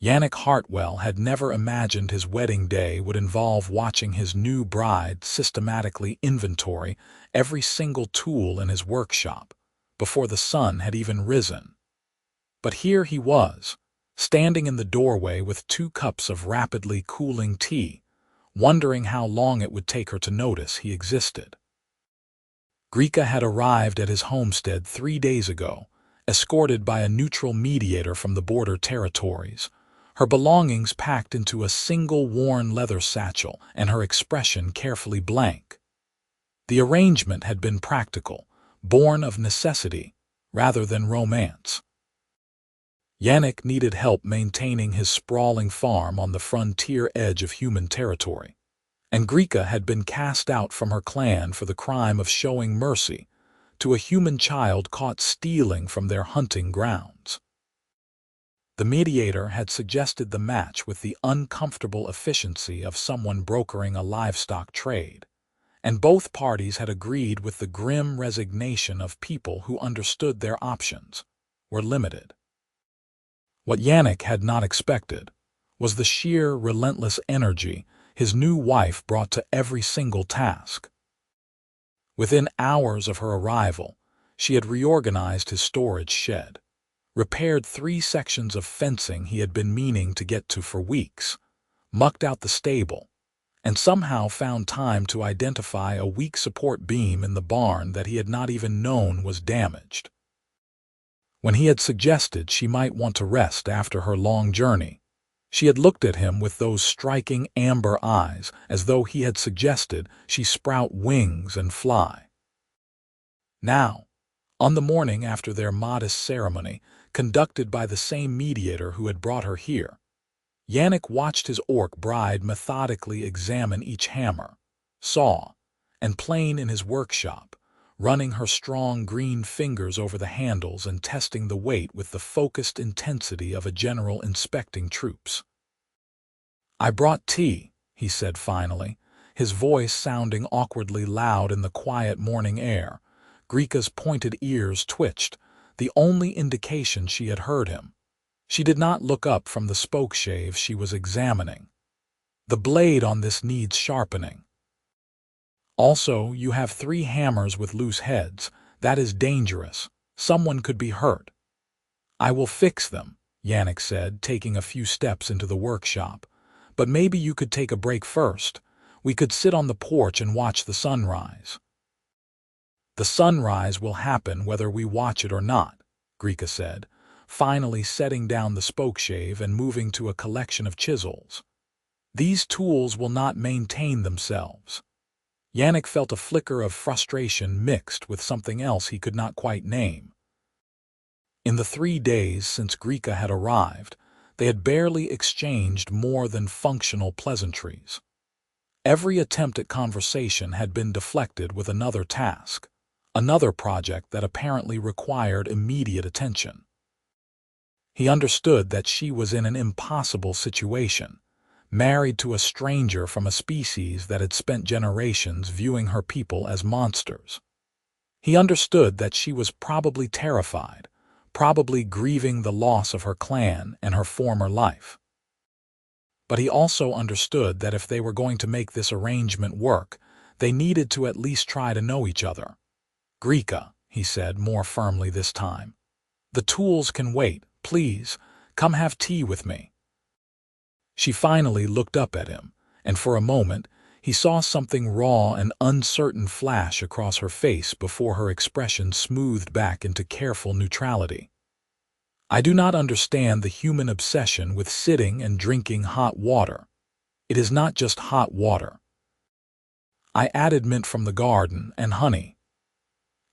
Yannick Hartwell had never imagined his wedding day would involve watching his new bride systematically inventory every single tool in his workshop before the sun had even risen. But here he was, standing in the doorway with 2 cups of rapidly cooling tea, wondering how long it would take her to notice he existed. Grika had arrived at his homestead 3 days ago, escorted by a neutral mediator from the border territories, her belongings packed into a single worn leather satchel and her expression carefully blank. The arrangement had been practical, born of necessity rather than romance. Yannick needed help maintaining his sprawling farm on the frontier edge of human territory, and Grika had been cast out from her clan for the crime of showing mercy to a human child caught stealing from their hunting grounds. The mediator had suggested the match with the uncomfortable efficiency of someone brokering a livestock trade, and both parties had agreed with the grim resignation of people who understood their options were limited. What Yannick had not expected was the sheer, relentless energy his new wife brought to every single task. Within hours of her arrival, she had reorganized his storage shed, repaired 3 sections of fencing he had been meaning to get to for weeks, mucked out the stable, and somehow found time to identify a weak support beam in the barn that he had not even known was damaged. When he had suggested she might want to rest after her long journey, she had looked at him with those striking amber eyes as though he had suggested she sprout wings and fly. Now, on the morning after their modest ceremony, conducted by the same mediator who had brought her here, Yannick watched his orc bride methodically examine each hammer, saw, and plane in his workshop, running her strong green fingers over the handles and testing the weight with the focused intensity of a general inspecting troops. "I brought tea," he said finally, his voice sounding awkwardly loud in the quiet morning air. Grika's pointed ears twitched, the only indication she had heard him. She did not look up from the spokeshave she was examining. "The blade on this needs sharpening. Also, you have 3 hammers with loose heads. That is dangerous. Someone could be hurt." "I will fix them," Yannick said, taking a few steps into the workshop. "But maybe you could take a break first. We could sit on the porch and watch the sunrise." "The sunrise will happen whether we watch it or not," Grika said, finally setting down the spokeshave and moving to a collection of chisels. "These tools will not maintain themselves." Yannick felt a flicker of frustration mixed with something else he could not quite name. In the 3 days since Grika had arrived, they had barely exchanged more than functional pleasantries. Every attempt at conversation had been deflected with another task, another project that apparently required immediate attention. He understood that she was in an impossible situation, married to a stranger from a species that had spent generations viewing her people as monsters. He understood that she was probably terrified, probably grieving the loss of her clan and her former life. But he also understood that if they were going to make this arrangement work, they needed to at least try to know each other. "Grika," he said more firmly this time, "the tools can wait. Please, come have tea with me." She finally looked up at him, and for a moment he saw something raw and uncertain flash across her face before her expression smoothed back into careful neutrality. "I do not understand the human obsession with sitting and drinking hot water. It is not just hot water. I added mint from the garden and honey."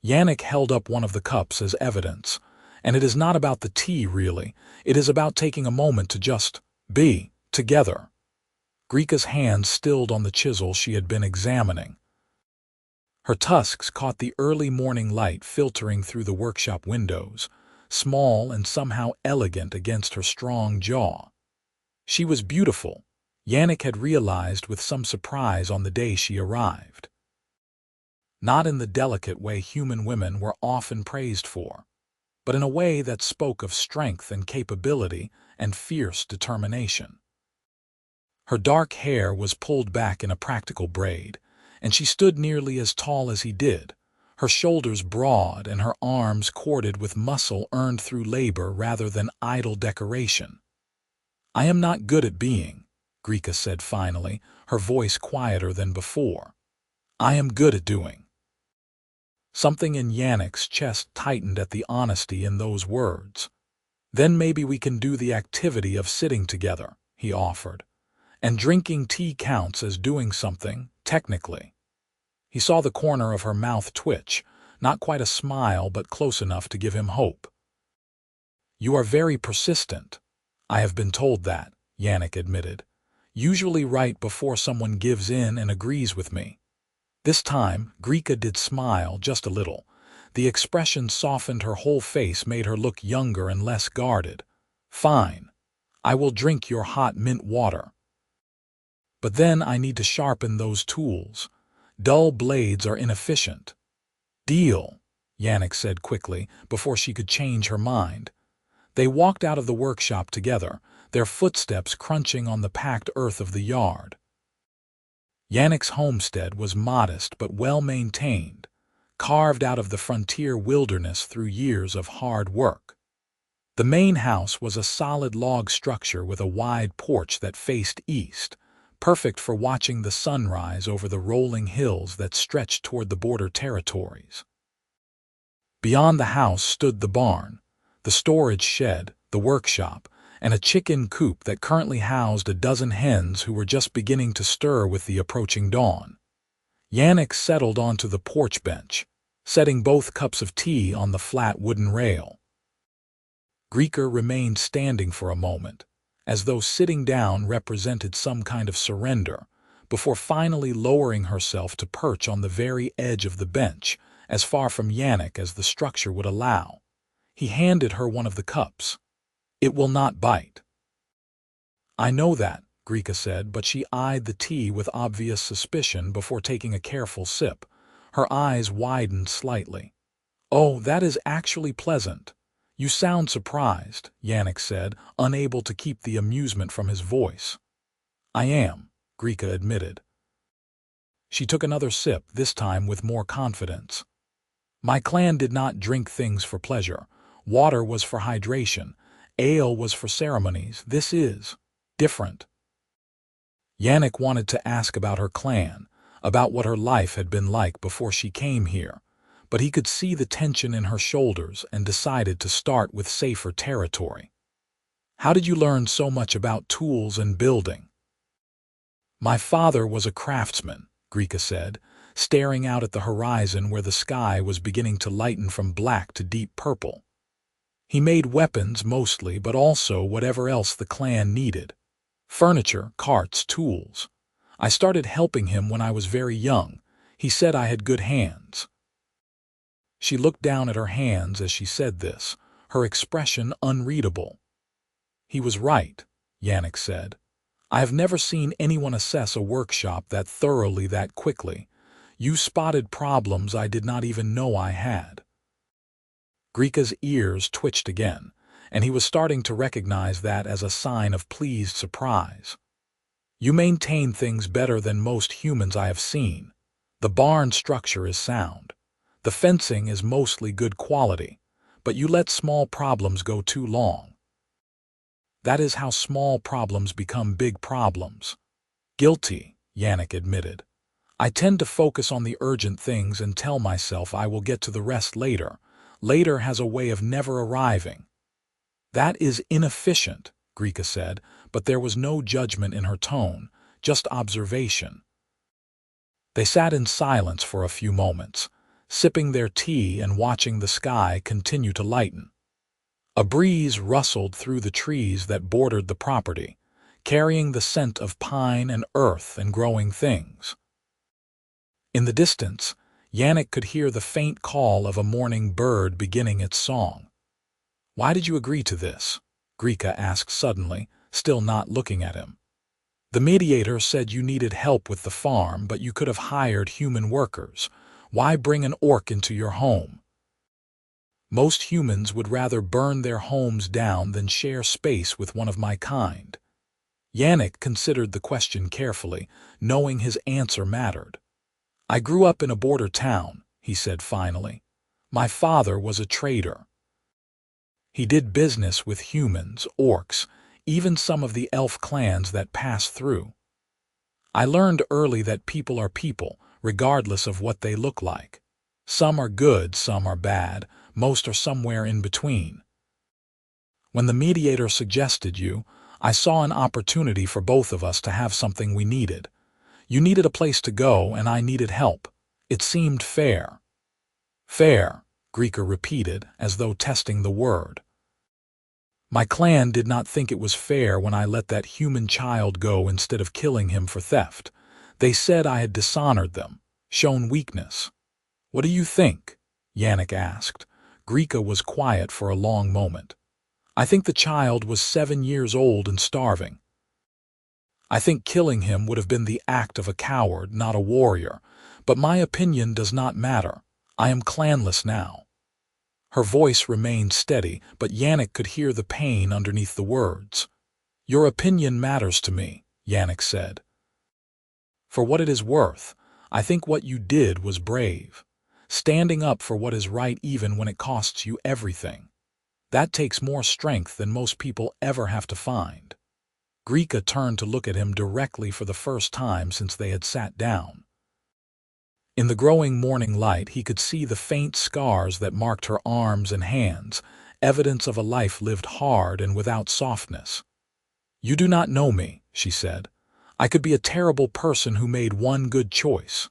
Yannick held up one of the cups as evidence, and it is not about the tea, really. It is about taking a moment to just be together. Grika's hands stilled on the chisel she had been examining. Her tusks caught the early morning light filtering through the workshop windows, small and somehow elegant against her strong jaw. She was beautiful, Yannick had realized with some surprise on the day she arrived. Not in the delicate way human women were often praised for, but in a way that spoke of strength and capability and fierce determination. Her dark hair was pulled back in a practical braid, and she stood nearly as tall as he did, her shoulders broad and her arms corded with muscle earned through labor rather than idle decoration. "I am not good at being," Grika said finally, her voice quieter than before. "I am good at doing." Something in Yannick's chest tightened at the honesty in those words. "Then maybe we can do the activity of sitting together," he offered. "And drinking tea counts as doing something, technically." He saw the corner of her mouth twitch, not quite a smile but close enough to give him hope. "You are very persistent." "I have been told that," Yannick admitted. "Usually right before someone gives in and agrees with me." This time, Grika did smile just a little. The expression softened her whole face, made her look younger and less guarded. "Fine. I will drink your hot mint water. But then I need to sharpen those tools. Dull blades are inefficient." "Deal," Yannick said quickly, before she could change her mind. They walked out of the workshop together, their footsteps crunching on the packed earth of the yard. Yannick's homestead was modest but well-maintained, carved out of the frontier wilderness through years of hard work. The main house was a solid log structure with a wide porch that faced east, perfect for watching the sunrise over the rolling hills that stretched toward the border territories. Beyond the house stood the barn, the storage shed, the workshop, and a chicken coop that currently housed a dozen hens who were just beginning to stir with the approaching dawn. Yannick settled onto the porch bench, setting both cups of tea on the flat wooden rail. Grika remained standing for a moment, as though sitting down represented some kind of surrender, before finally lowering herself to perch on the very edge of the bench, as far from Yannick as the structure would allow. He handed her one of the cups. "It will not bite." "I know that," Grika said, but she eyed the tea with obvious suspicion before taking a careful sip. Her eyes widened slightly. "Oh, that is actually pleasant. You sound surprised," Yannick said, unable to keep the amusement from his voice. "I am," Grika admitted. She took another sip, this time with more confidence. "My clan did not drink things for pleasure. Water was for hydration. Ale was for ceremonies. This is different." Yannick wanted to ask about her clan, about what her life had been like before she came here, but he could see the tension in her shoulders and decided to start with safer territory. "How did you learn so much about tools and building?" "My father was a craftsman," Grika said, staring out at the horizon where the sky was beginning to lighten from black to deep purple. "He made weapons mostly, but also whatever else the clan needed. Furniture, carts, tools. I started helping him when I was very young. He said I had good hands." She looked down at her hands as she said this, her expression unreadable. "He was right," Yannick said. "I have never seen anyone assess a workshop that thoroughly, that quickly. You spotted problems I did not even know I had." Grika's ears twitched again, and he was starting to recognize that as a sign of pleased surprise. "You maintain things better than most humans I have seen. The barn structure is sound. The fencing is mostly good quality, but you let small problems go too long." "That is how small problems become big problems." "Guilty," Yannick admitted. "I tend to focus on the urgent things and tell myself I will get to the rest later. Later has a way of never arriving." "That is inefficient," Grika said, but there was no judgment in her tone, just observation. They sat in silence for a few moments, sipping their tea and watching the sky continue to lighten. A breeze rustled through the trees that bordered the property, carrying the scent of pine and earth and growing things. In the distance, Yannick could hear the faint call of a morning bird beginning its song. "Why did you agree to this?" Grika asked suddenly, still not looking at him. "The mediator said you needed help with the farm, but you could have hired human workers. Why bring an orc into your home?" Most humans would rather burn their homes down than share space with one of my kind. Yannick considered the question carefully, knowing his answer mattered. I grew up in a border town, he said finally. My father was a trader. He did business with humans, orcs, even some of the elf clans that passed through. I learned early that people are people, regardless of what they look like. Some are good, some are bad, most are somewhere in between. When the mediator suggested you, I saw an opportunity for both of us to have something we needed. You needed a place to go, and I needed help. It seemed fair. Fair, Grika repeated, as though testing the word. My clan did not think it was fair when I let that human child go instead of killing him for theft. They said I had dishonored them, shown weakness. What do you think? Yannick asked. Grika was quiet for a long moment. I think the child was 7 years old and starving. I think killing him would have been the act of a coward, not a warrior. But my opinion does not matter. I am clanless now. Her voice remained steady, but Yannick could hear the pain underneath the words. Your opinion matters to me, Yannick said. For what it is worth, I think what you did was brave. Standing up for what is right even when it costs you everything. That takes more strength than most people ever have to find. Grika turned to look at him directly for the first time since they had sat down. In the growing morning light, he could see the faint scars that marked her arms and hands, evidence of a life lived hard and without softness. You do not know me, she said. I could be a terrible person who made one good choice.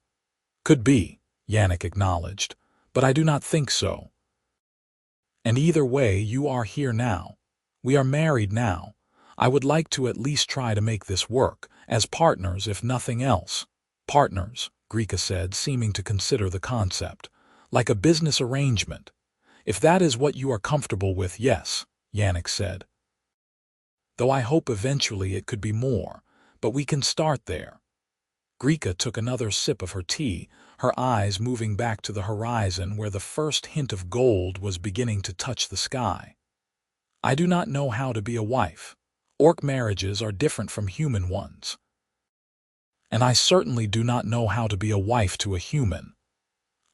Could be, Yannick acknowledged, but I do not think so. And either way, you are here now. We are married now. I would like to at least try to make this work, as partners if nothing else. Partners, Grika said, seeming to consider the concept. Like a business arrangement. If that is what you are comfortable with, yes, Yannick said. Though I hope eventually it could be more, but we can start there. Grika took another sip of her tea, her eyes moving back to the horizon where the first hint of gold was beginning to touch the sky. I do not know how to be a wife. Orc marriages are different from human ones. And I certainly do not know how to be a wife to a human.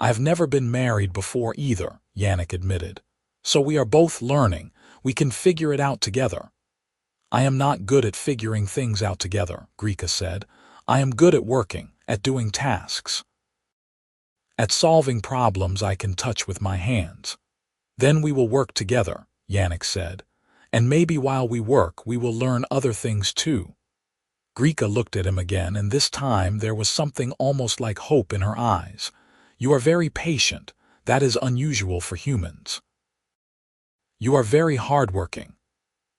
I have never been married before either, Yannick admitted. So we are both learning. We can figure it out together. I am not good at figuring things out together, Grika said. I am good at working, at doing tasks. At solving problems I can touch with my hands. Then we will work together, Yannick said. And maybe while we work we will learn other things too. Grika looked at him again, and this time there was something almost like hope in her eyes. You are very patient. That is unusual for humans. You are very hardworking.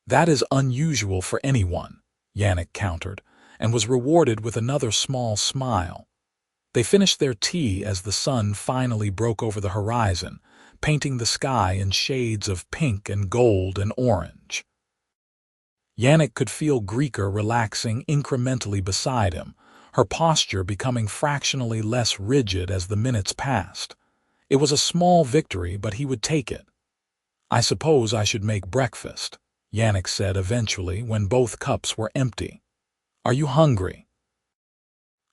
That is unusual for anyone, Yannick countered, and was rewarded with another small smile. They finished their tea as the sun finally broke over the horizon, painting the sky in shades of pink and gold and orange. Yannick could feel Grika relaxing incrementally beside him, her posture becoming fractionally less rigid as the minutes passed. It was a small victory, but he would take it. I suppose I should make breakfast, Yannick said eventually when both cups were empty. Are you hungry?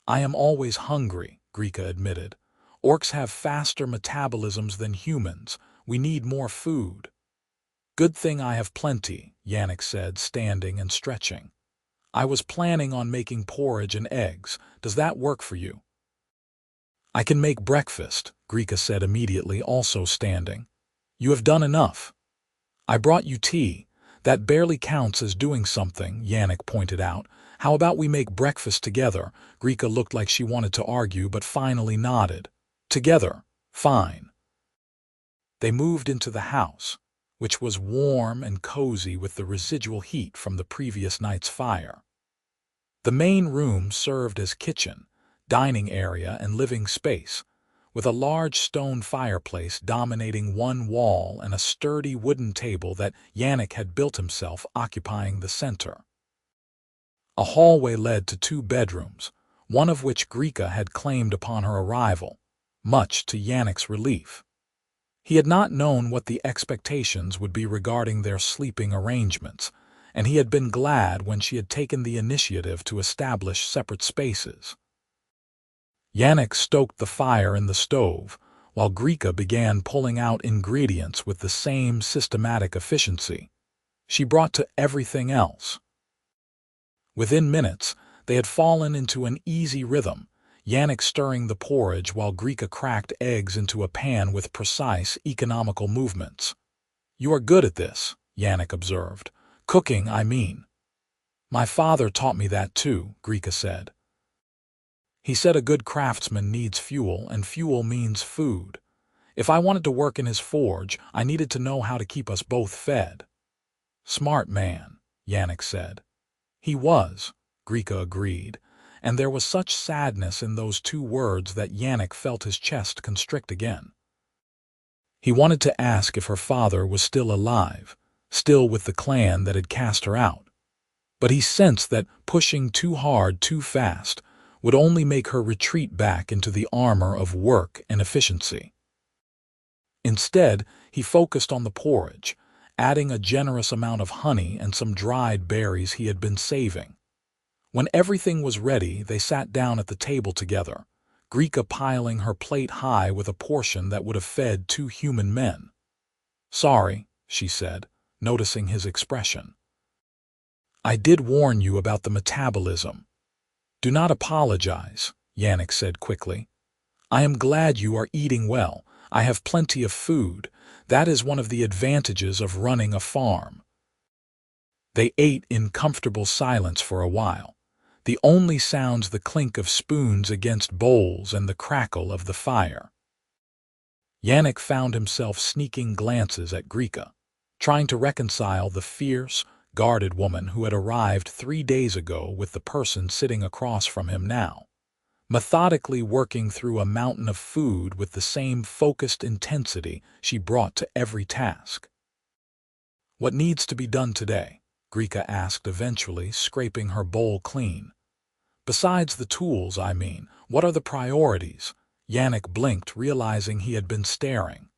I am always hungry, Grika admitted. Orcs have faster metabolisms than humans. We need more food. Good thing I have plenty, Yannick said, standing and stretching. I was planning on making porridge and eggs. Does that work for you? I can make breakfast, Grika said immediately, also standing. You have done enough. I brought you tea. That barely counts as doing something, Yannick pointed out. How about we make breakfast together? Grika looked like she wanted to argue, but finally nodded. Together. Fine. They moved into the house, which was warm and cozy with the residual heat from the previous night's fire. The main room served as kitchen, dining area, and living space, with a large stone fireplace dominating one wall and a sturdy wooden table that Yannick had built himself occupying the center. A hallway led to 2 bedrooms, one of which Grika had claimed upon her arrival, much to Yannick's relief. He had not known what the expectations would be regarding their sleeping arrangements, and he had been glad when she had taken the initiative to establish separate spaces. Yannick stoked the fire in the stove, while Grika began pulling out ingredients with the same systematic efficiency she brought to everything else. Within minutes, they had fallen into an easy rhythm, Yannick stirring the porridge while Grika cracked eggs into a pan with precise, economical movements. "You are good at this," Yannick observed. "Cooking, I mean." "My father taught me that too," Grika said. "He said a good craftsman needs fuel, and fuel means food. If I wanted to work in his forge, I needed to know how to keep us both fed." "Smart man," Yannick said. "He was," Grika agreed, and there was such sadness in those two words that Yannick felt his chest constrict again. He wanted to ask if her father was still alive, still with the clan that had cast her out. But he sensed that pushing too hard too fast would only make her retreat back into the armor of work and efficiency. Instead, he focused on the porridge, adding a generous amount of honey and some dried berries he had been saving. When everything was ready, they sat down at the table together, Grika piling her plate high with a portion that would have fed 2 human men. "Sorry," she said, noticing his expression. "I did warn you about the metabolism." "Do not apologize," Yannick said quickly. "I am glad you are eating well. I have plenty of food. That is one of the advantages of running a farm." They ate in comfortable silence for a while, the only sounds the clink of spoons against bowls and the crackle of the fire. Yannick found himself sneaking glances at Grika, trying to reconcile the fierce, guarded woman who had arrived 3 days ago with the person sitting across from him now, methodically working through a mountain of food with the same focused intensity she brought to every task. "What needs to be done today?" Grika asked eventually, scraping her bowl clean. "Besides the tools, I mean, what are the priorities?" Yannick blinked, realizing he had been staring.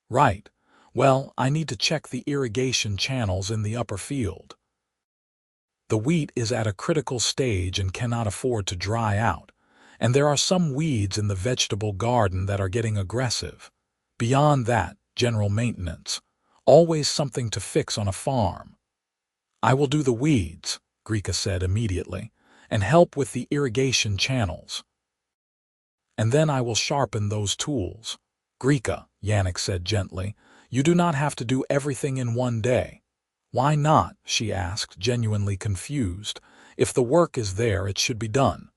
"Right. Well, I need to check the irrigation channels in the upper field. The wheat is at a critical stage and cannot afford to dry out, and there are some weeds in the vegetable garden that are getting aggressive. Beyond that, general maintenance. Always something to fix on a farm." "I will do the weeds," Grika said immediately, "and help with the irrigation channels. And then I will sharpen those tools." "Grika," Yannick said gently, "you do not have to do everything in one day." "Why not?" she asked, genuinely confused. "If the work is there, it should be done."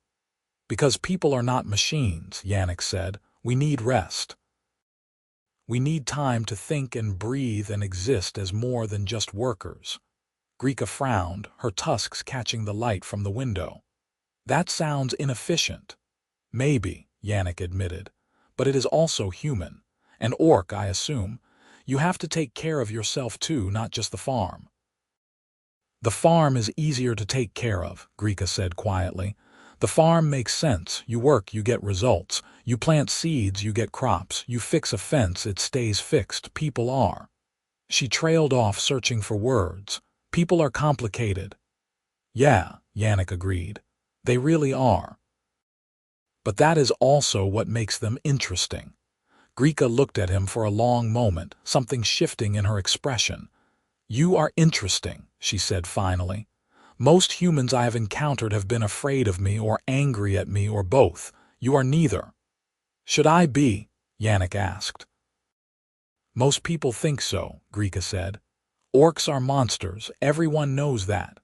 "Because people are not machines," Yannick said. "We need rest. We need time to think and breathe and exist as more than just workers." Grika frowned, her tusks catching the light from the window. "That sounds inefficient." "Maybe," Yannick admitted, "but it is also human. An orc, I assume. You have to take care of yourself too, not just the farm." "The farm is easier to take care of," Grika said quietly. "The farm makes sense. You work, you get results. You plant seeds, you get crops. You fix a fence, it stays fixed. People are." She trailed off, searching for words. "People are complicated." "Yeah," Yannick agreed. "They really are. But that is also what makes them interesting." Grika looked at him for a long moment, something shifting in her expression. "You are interesting," she said finally. "Most humans I have encountered have been afraid of me or angry at me or both. You are neither." "Should I be?" Yannick asked. "Most people think so," Grika said. "Orcs are monsters, everyone knows that."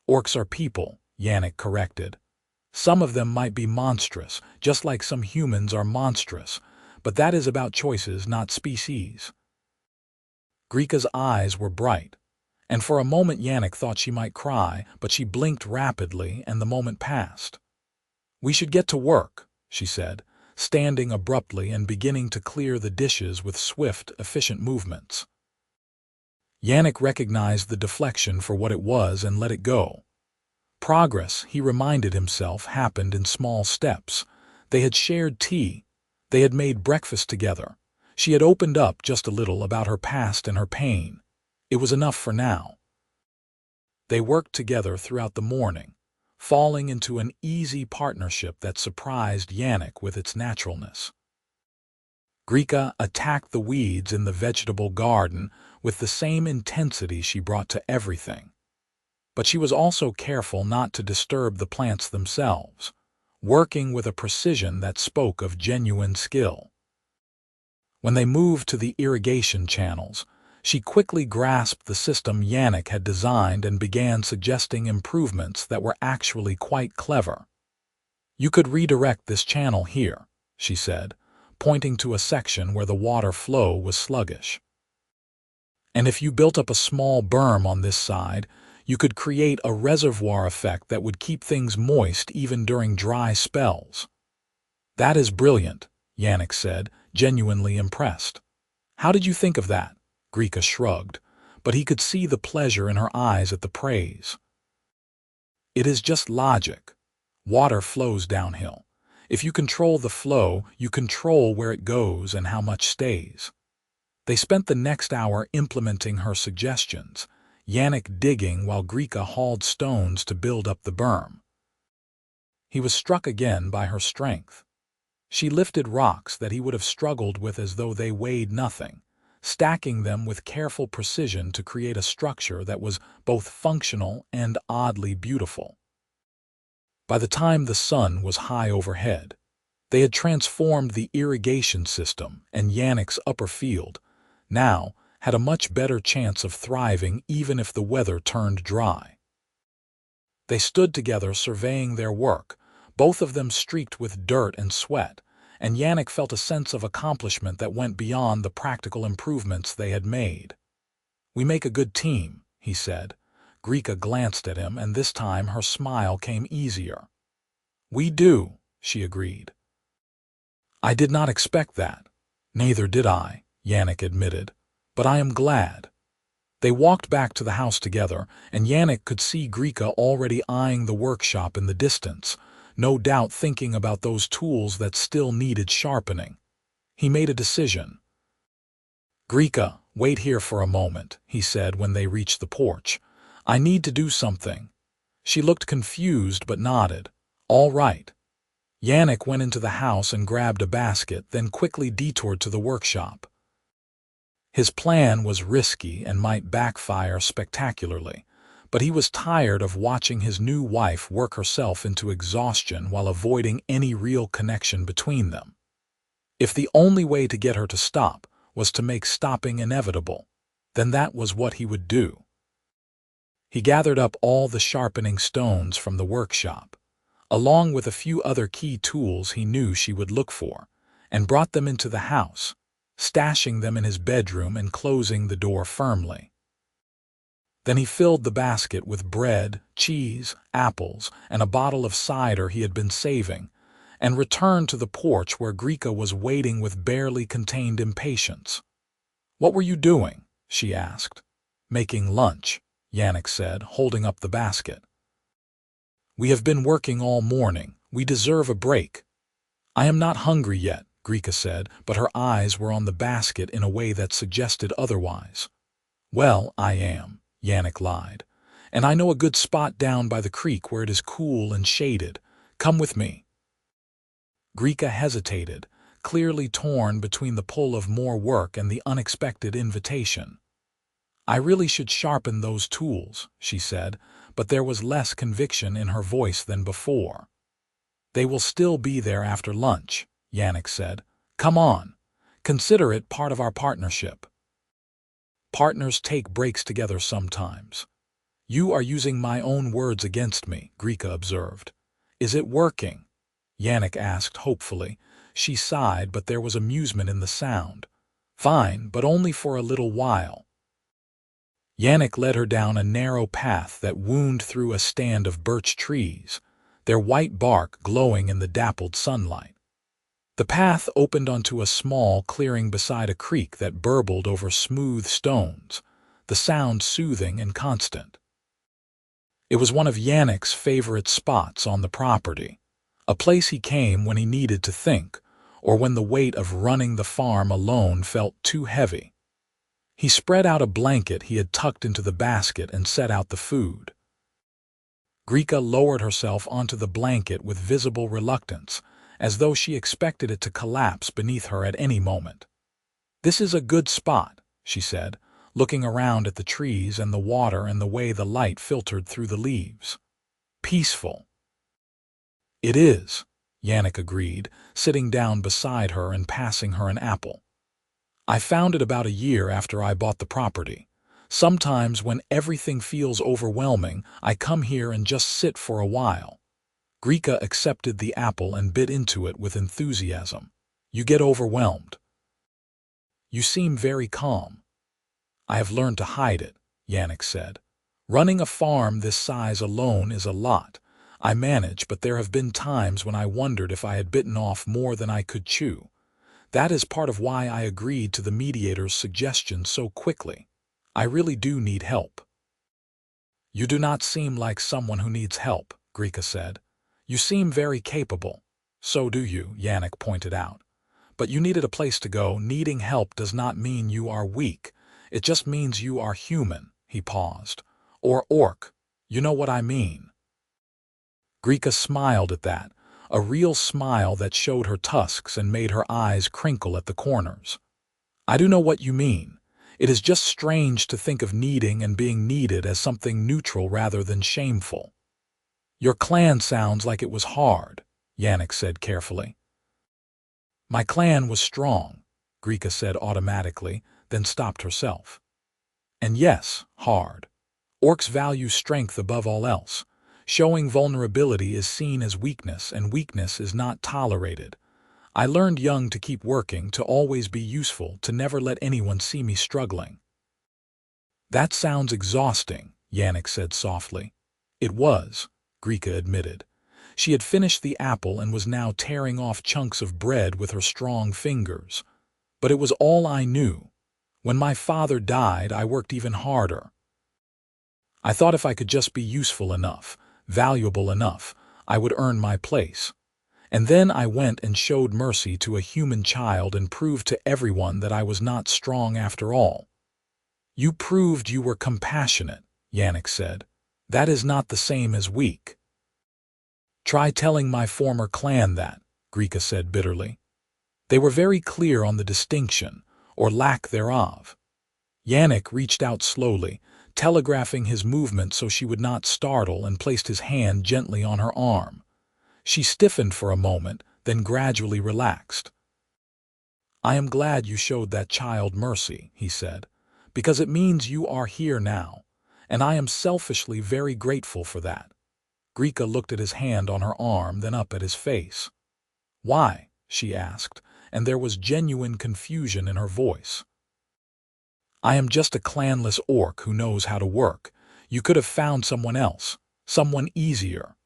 "Orcs are people," Yannick corrected. "Some of them might be monstrous, just like some humans are monstrous, but that is about choices, not species." Grika's eyes were bright, and for a moment Yannick thought she might cry, but she blinked rapidly and the moment passed. "We should get to work," she said, standing abruptly and beginning to clear the dishes with swift, efficient movements. Yannick recognized the deflection for what it was and let it go. Progress, he reminded himself, happened in small steps. They had shared tea. They had made breakfast together. She had opened up just a little about her past and her pain. It was enough for now. They worked together throughout the morning, falling into an easy partnership that surprised Yannick with its naturalness. Grika attacked the weeds in the vegetable garden with the same intensity she brought to everything. But she was also careful not to disturb the plants themselves, working with a precision that spoke of genuine skill. When they moved to the irrigation channels, she quickly grasped the system Yannick had designed and began suggesting improvements that were actually quite clever. "You could redirect this channel here," she said, pointing to a section where the water flow was sluggish. "And if you built up a small berm on this side, you could create a reservoir effect that would keep things moist even during dry spells." "That is brilliant," Yannick said, genuinely impressed. "How did you think of that?" Grika shrugged, but he could see the pleasure in her eyes at the praise. "It is just logic. Water flows downhill. If you control the flow, you control where it goes and how much stays." They spent the next hour implementing her suggestions, Yannick digging while Grika hauled stones to build up the berm. He was struck again by her strength. She lifted rocks that he would have struggled with as though they weighed nothing, stacking them with careful precision to create a structure that was both functional and oddly beautiful. By the time the sun was high overhead, they had transformed the irrigation system, and Yannick's upper field now had a much better chance of thriving even if the weather turned dry. They stood together surveying their work, both of them streaked with dirt and sweat, and Yannick felt a sense of accomplishment that went beyond the practical improvements they had made. "We make a good team," he said. Grika glanced at him, and this time her smile came easier. "We do," she agreed. "I did not expect that." "Neither did I," Yannick admitted, "but I am glad." They walked back to the house together, and Yannick could see Grika already eyeing the workshop in the distance, no doubt thinking about those tools that still needed sharpening. He made a decision. "Grika, wait here for a moment," he said when they reached the porch. "I need to do something." She looked confused but nodded. "All right." Yannick went into the house and grabbed a basket, then quickly detoured to the workshop. His plan was risky and might backfire spectacularly, but he was tired of watching his new wife work herself into exhaustion while avoiding any real connection between them. If the only way to get her to stop was to make stopping inevitable, then that was what he would do. He gathered up all the sharpening stones from the workshop, along with a few other key tools he knew she would look for, and brought them into the house, stashing them in his bedroom and closing the door firmly. Then he filled the basket with bread, cheese, apples, and a bottle of cider he had been saving, and returned to the porch where Grika was waiting with barely contained impatience. "What were you doing?" she asked. "Making lunch," Yannick said, holding up the basket. "We have been working all morning. We deserve a break." "I am not hungry yet," Grika said, but her eyes were on the basket in a way that suggested otherwise. "Well, I am," Yannick lied, "and I know a good spot down by the creek where it is cool and shaded. Come with me." Grika hesitated, clearly torn between the pull of more work and the unexpected invitation. "I really should sharpen those tools," she said, but there was less conviction in her voice than before. "They will still be there after lunch," Yannick said. "Come on. Consider it part of our partnership." "Partners take breaks together sometimes." "You are using my own words against me," Grika observed. "Is it working?" Yannick asked hopefully. She sighed, but there was amusement in the sound. "Fine, but only for a little while." Yannick led her down a narrow path that wound through a stand of birch trees, their white bark glowing in the dappled sunlight. The path opened onto a small clearing beside a creek that burbled over smooth stones, the sound soothing and constant. It was one of Yannick's favorite spots on the property, a place he came when he needed to think, or when the weight of running the farm alone felt too heavy. He spread out a blanket he had tucked into the basket and set out the food. Grika lowered herself onto the blanket with visible reluctance, as though she expected it to collapse beneath her at any moment. "This is a good spot," she said, looking around at the trees and the water and the way the light filtered through the leaves. "Peaceful." "It is," Yannick agreed, sitting down beside her and passing her an apple. "I found it about a year after I bought the property. Sometimes when everything feels overwhelming, I come here and just sit for a while." Grika accepted the apple and bit into it with enthusiasm. "You get overwhelmed." "You seem very calm." "I have learned to hide it," Yannick said. "Running a farm this size alone is a lot. I manage, but there have been times when I wondered if I had bitten off more than I could chew. That is part of why I agreed to the mediator's suggestion so quickly. I really do need help." "You do not seem like someone who needs help," Grika said. "You seem very capable." "So do you," Yannick pointed out. "But you needed a place to go. Needing help does not mean you are weak. It just means you are human." He paused. "Or orc. You know what I mean." Grika smiled at that, a real smile that showed her tusks and made her eyes crinkle at the corners. "I do know what you mean. It is just strange to think of needing and being needed as something neutral rather than shameful." "Your clan sounds like it was hard," Yannick said carefully. "My clan was strong," Grika said automatically, then stopped herself. "And yes, hard. Orcs value strength above all else. Showing vulnerability is seen as weakness, and weakness is not tolerated. I learned young to keep working, to always be useful, to never let anyone see me struggling." "That sounds exhausting," Yannick said softly. "It was," Grika admitted. She had finished the apple and was now tearing off chunks of bread with her strong fingers. "But it was all I knew. When my father died, I worked even harder. I thought if I could just be useful enough, valuable enough, I would earn my place. And then I went and showed mercy to a human child and proved to everyone that I was not strong after all." "You proved you were compassionate," Yannick said. "That is not the same as weak." "Try telling my former clan that," Grika said bitterly. "They were very clear on the distinction, or lack thereof." Yannick reached out slowly, telegraphing his movement so she would not startle, and placed his hand gently on her arm. She stiffened for a moment, then gradually relaxed. "I am glad you showed that child mercy," he said, "because it means you are here now, and I am selfishly very grateful for that." Grika looked at his hand on her arm, then up at his face. "Why?" she asked, and there was genuine confusion in her voice. "I am just a clanless orc who knows how to work. You could have found someone else, someone easier.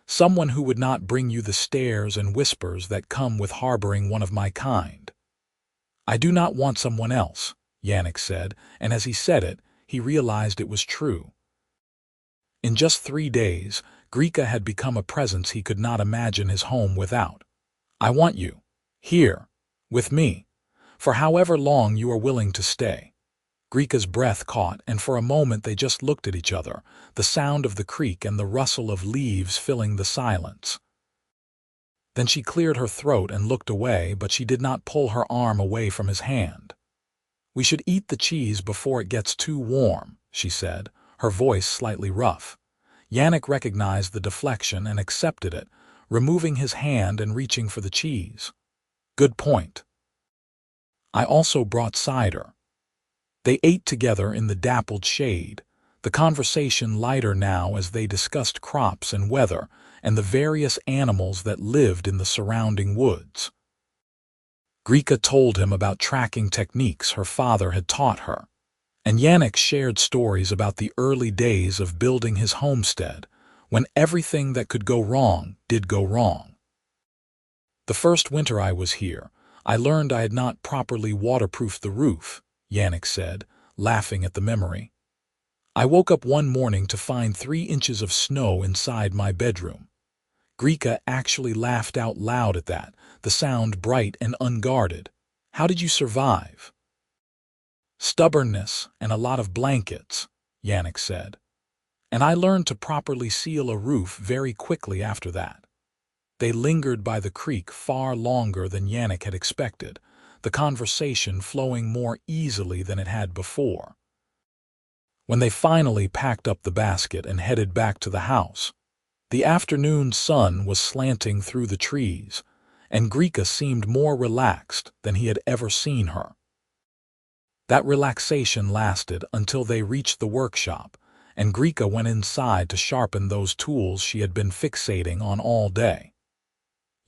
Someone who would not bring you the stares and whispers that come with harboring one of my kind." "I do not want someone else," Yannick said, and as he said it, he realized it was true. In just 3 days, Grika had become a presence he could not imagine his home without. "I want you, here, with me, for however long you are willing to stay." Grika's breath caught, and for a moment they just looked at each other, the sound of the creek and the rustle of leaves filling the silence. Then she cleared her throat and looked away, but she did not pull her arm away from his hand. "We should eat the cheese before it gets too warm," she said, her voice slightly rough. Yannick recognized the deflection and accepted it, removing his hand and reaching for the cheese. "Good point. I also brought cider." They ate together in the dappled shade, the conversation lighter now as they discussed crops and weather and the various animals that lived in the surrounding woods. Grika told him about tracking techniques her father had taught her, and Yannick shared stories about the early days of building his homestead, when everything that could go wrong did go wrong. "The first winter I was here, I learned I had not properly waterproofed the roof," Yannick said, laughing at the memory. "I woke up one morning to find 3 inches of snow inside my bedroom. Grika actually laughed out loud at that, the sound bright and unguarded. How did you survive? Stubbornness and a lot of blankets, Yannick said. And I learned to properly seal a roof very quickly after that. They lingered by the creek far longer than Yannick had expected, the conversation flowing more easily than it had before. When they finally packed up the basket and headed back to the house, the afternoon sun was slanting through the trees, and Grika seemed more relaxed than he had ever seen her. That relaxation lasted until they reached the workshop, and Grika went inside to sharpen those tools she had been fixating on all day.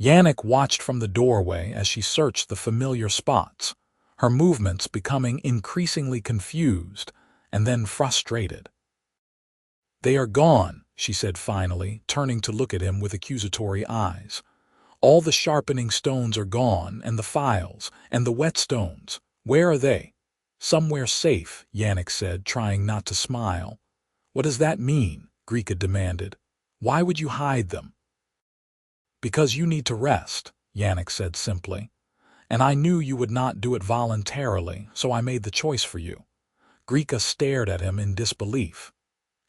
Yannick watched from the doorway as she searched the familiar spots, her movements becoming increasingly confused and then frustrated. "They are gone," she said finally, turning to look at him with accusatory eyes. "All the sharpening stones are gone, and the files, and the whetstones. Where are they?" "Somewhere safe," Yannick said, trying not to smile. "What does that mean?" Grika demanded. "Why would you hide them?" "Because you need to rest," Yannick said simply. "And I knew you would not do it voluntarily, so I made the choice for you." Grika stared at him in disbelief.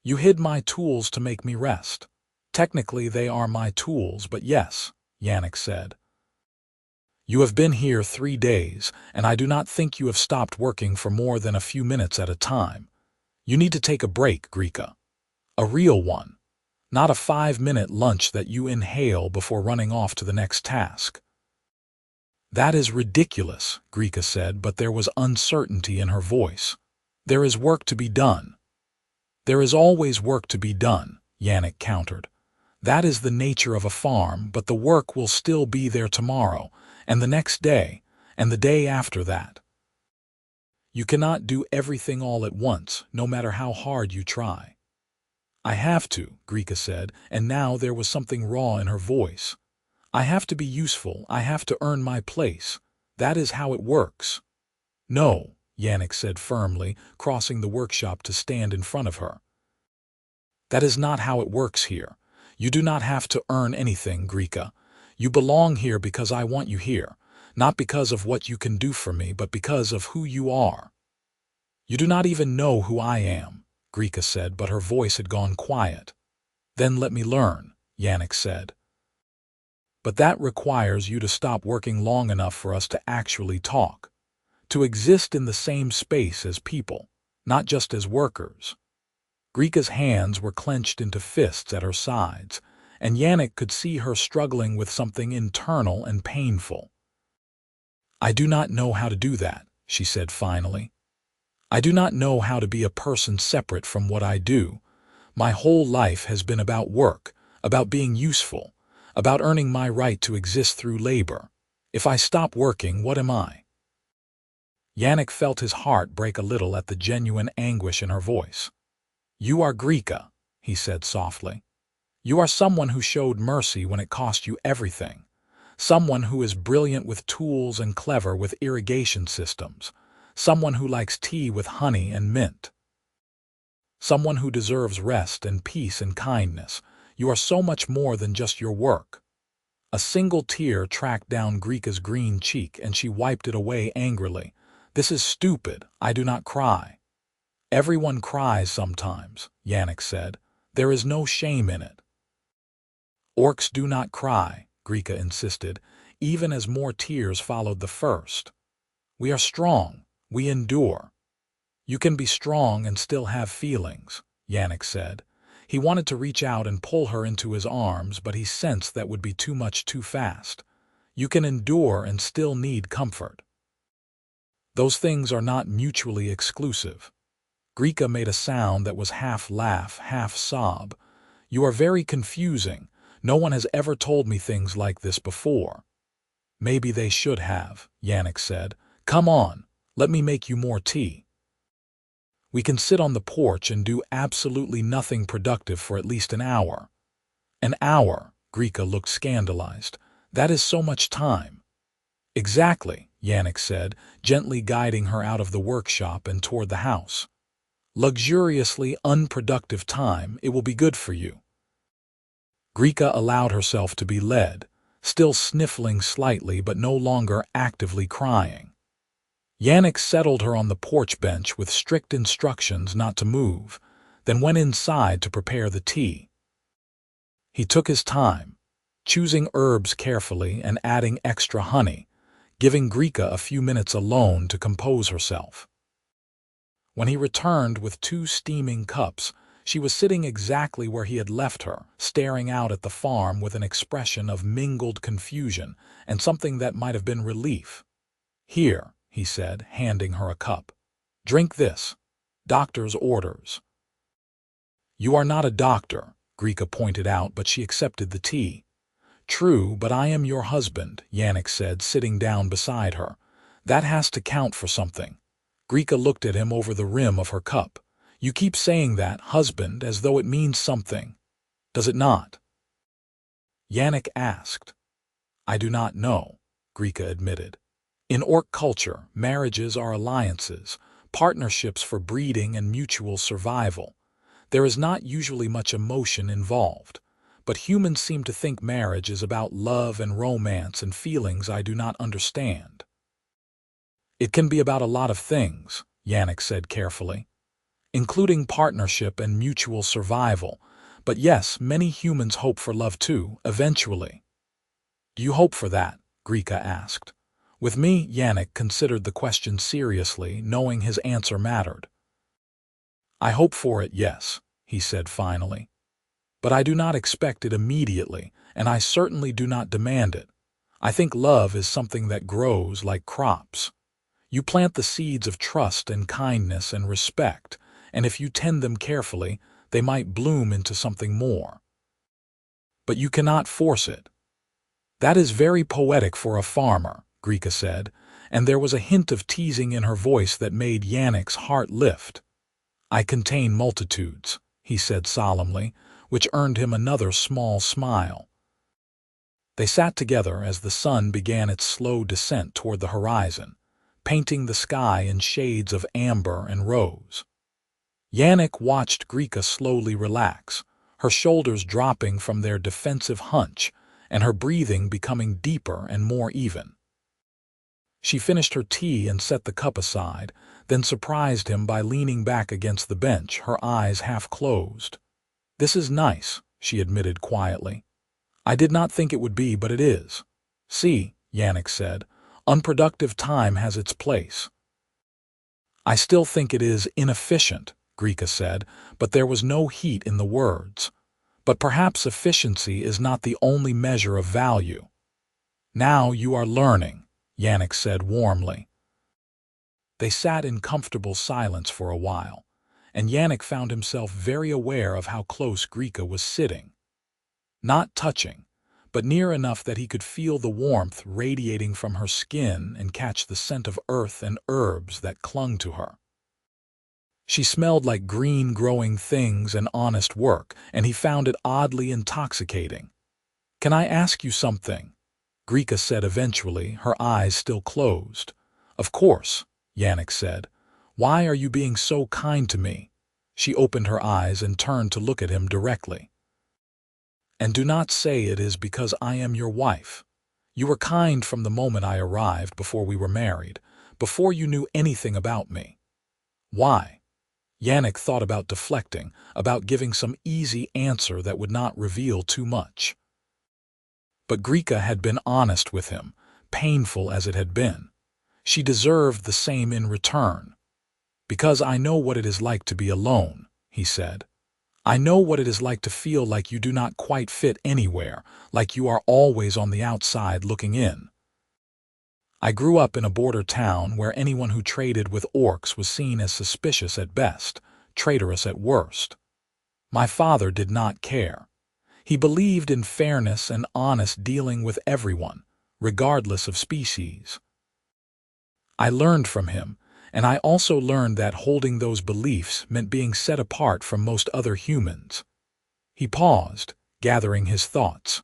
"You hid my tools to make me rest." "Technically they are my tools, but yes," Yannick said. "You have been here 3 days, and I do not think you have stopped working for more than a few minutes at a time. You need to take a break, Grika. A real one. Not a 5-minute lunch that you inhale before running off to the next task." "That is ridiculous," Grika said, but there was uncertainty in her voice. "There is work to be done." "There is always work to be done," Yannick countered. "That is the nature of a farm, but the work will still be there tomorrow, and the next day, and the day after that. You cannot do everything all at once, no matter how hard you try." "I have to," Grika said, and now there was something raw in her voice. "I have to be useful, I have to earn my place. That is how it works." "No," Yannick said firmly, crossing the workshop to stand in front of her. "That is not how it works here. You do not have to earn anything, Grika. You belong here because I want you here, not because of what you can do for me, but because of who you are." "You do not even know who I am," Grika said, but her voice had gone quiet. "Then let me learn," Yannick said. "But that requires you to stop working long enough for us to actually talk. To exist in the same space as people, not just as workers." Grika's hands were clenched into fists at her sides, and Yannick could see her struggling with something internal and painful. "I do not know how to do that," she said finally. "I do not know how to be a person separate from what I do. My whole life has been about work, about being useful, about earning my right to exist through labor. If I stop working, what am I?" Yannick felt his heart break a little at the genuine anguish in her voice. "You are Grika," he said softly. "You are someone who showed mercy when it cost you everything. Someone who is brilliant with tools and clever with irrigation systems. Someone who likes tea with honey and mint. Someone who deserves rest and peace and kindness. You are so much more than just your work." A single tear tracked down Grika's green cheek, and she wiped it away angrily. "This is stupid. I do not cry." "Everyone cries sometimes," Yannick said. "There is no shame in it." "Orcs do not cry," Grika insisted, even as more tears followed the first. "We are strong. We endure." "You can be strong and still have feelings," Yannick said. He wanted to reach out and pull her into his arms, but he sensed that would be too much too fast. "You can endure and still need comfort. Those things are not mutually exclusive." Grika made a sound that was half laugh, half sob. "You are very confusing. No one has ever told me things like this before." "Maybe they should have," Yannick said. "Come on, let me make you more tea. We can sit on the porch and do absolutely nothing productive for at least an hour." "An hour?" Grika looked scandalized. "That is so much time." "Exactly," Yannick said, gently guiding her out of the workshop and toward the house. "Luxuriously unproductive time, it will be good for you." Grika allowed herself to be led, still sniffling slightly but no longer actively crying. Yannick settled her on the porch bench with strict instructions not to move, then went inside to prepare the tea. He took his time, choosing herbs carefully and adding extra honey, giving Grika a few minutes alone to compose herself. When he returned with 2 steaming cups, she was sitting exactly where he had left her, staring out at the farm with an expression of mingled confusion and something that might have been relief. "Here," he said, handing her a cup. "Drink this. Doctor's orders." "You are not a doctor," Grika pointed out, but she accepted the tea. "True, but I am your husband," Yannick said, sitting down beside her. "That has to count for something." Grika looked at him over the rim of her cup. "You keep saying that, husband, as though it means something. Does it not?" Yannick asked. "I do not know," Grika admitted. "In Orc culture, marriages are alliances, partnerships for breeding and mutual survival. There is not usually much emotion involved, but humans seem to think marriage is about love and romance and feelings I do not understand." "It can be about a lot of things," Yannick said carefully, "including partnership and mutual survival. But yes, many humans hope for love too, eventually." "Do you hope for that?" Grika asked. With me, Yannick considered the question seriously, knowing his answer mattered. "I hope for it, yes," he said finally. "But I do not expect it immediately, and I certainly do not demand it. I think love is something that grows like crops. You plant the seeds of trust and kindness and respect, and if you tend them carefully, they might bloom into something more. But you cannot force it." "That is very poetic for a farmer," Grika said, and there was a hint of teasing in her voice that made Yannick's heart lift. "I contain multitudes," he said solemnly, which earned him another small smile. They sat together as the sun began its slow descent toward the horizon, painting the sky in shades of amber and rose. Yannick watched Grika slowly relax, her shoulders dropping from their defensive hunch and her breathing becoming deeper and more even. She finished her tea and set the cup aside, then surprised him by leaning back against the bench, her eyes half closed. "This is nice," she admitted quietly. "I did not think it would be, but it is." "See," Yannick said, "unproductive time has its place." "I still think it is inefficient," Grika said, but there was no heat in the words. "But perhaps efficiency is not the only measure of value." "Now you are learning," Yannick said warmly. They sat in comfortable silence for a while, and Yannick found himself very aware of how close Grika was sitting. Not touching, but near enough that he could feel the warmth radiating from her skin and catch the scent of earth and herbs that clung to her. She smelled like green growing things and honest work, and he found it oddly intoxicating. "Can I ask you something?" Grika said eventually, her eyes still closed. "Of course," Yannick said. "Why are you being so kind to me?" She opened her eyes and turned to look at him directly. "And do not say it is because I am your wife. You were kind from the moment I arrived, before we were married, before you knew anything about me." "Why?" Yannick thought about deflecting, about giving some easy answer that would not reveal too much. But Grika had been honest with him, painful as it had been. She deserved the same in return. "Because I know what it is like to be alone," he said. "I know what it is like to feel like you do not quite fit anywhere, like you are always on the outside looking in. I grew up in a border town where anyone who traded with orcs was seen as suspicious at best, traitorous at worst. My father did not care. He believed in fairness and honest dealing with everyone, regardless of species. I learned from him, and I also learned that holding those beliefs meant being set apart from most other humans." He paused, gathering his thoughts.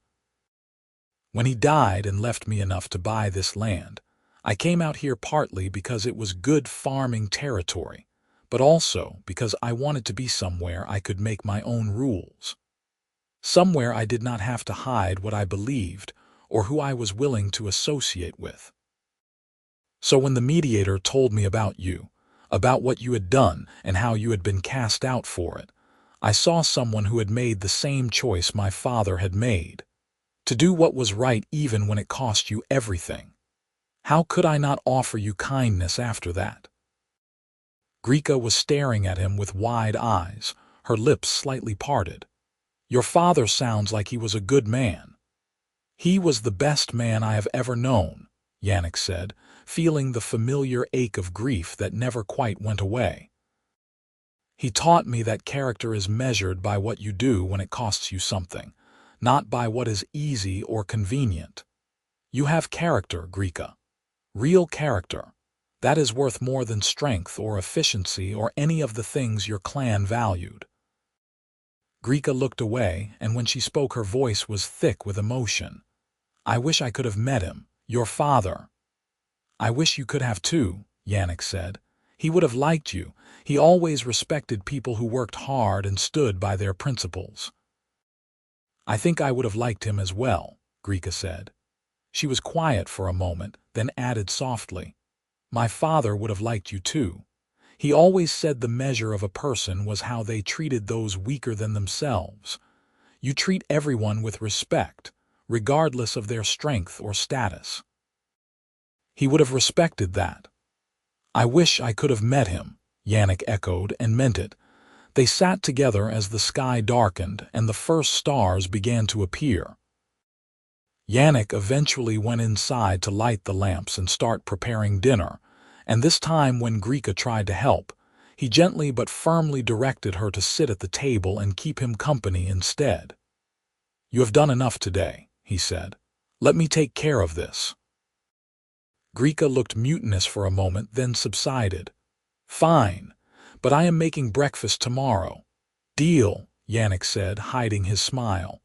"When he died and left me enough to buy this land, I came out here partly because it was good farming territory, but also because I wanted to be somewhere I could make my own rules. Somewhere I did not have to hide what I believed or who I was willing to associate with. So when the mediator told me about you, about what you had done and how you had been cast out for it, I saw someone who had made the same choice my father had made, to do what was right even when it cost you everything. How could I not offer you kindness after that? Grika was staring at him with wide eyes, her lips slightly parted. Your father sounds like he was a good man. He was the best man I have ever known, Yannick said, feeling the familiar ache of grief that never quite went away. He taught me that character is measured by what you do when it costs you something, not by what is easy or convenient. You have character, Grika. Real character. That is worth more than strength or efficiency or any of the things your clan valued. Grika looked away, and when she spoke her voice was thick with emotion. I wish I could have met him, your father. I wish you could have too, Yannick said. He would have liked you. He always respected people who worked hard and stood by their principles. I think I would have liked him as well, Grika said. She was quiet for a moment, then added softly, my father would have liked you too. He always said the measure of a person was how they treated those weaker than themselves. You treat everyone with respect, regardless of their strength or status. He would have respected that. I wish I could have met him, Yannick echoed and meant it. They sat together as the sky darkened and the first stars began to appear. Yannick eventually went inside to light the lamps and start preparing dinner, and this time when Grika tried to help, he gently but firmly directed her to sit at the table and keep him company instead. You have done enough today, he said. Let me take care of this. Grika looked mutinous for a moment, then subsided. Fine, but I am making breakfast tomorrow. Deal, Yannick said, hiding his smile.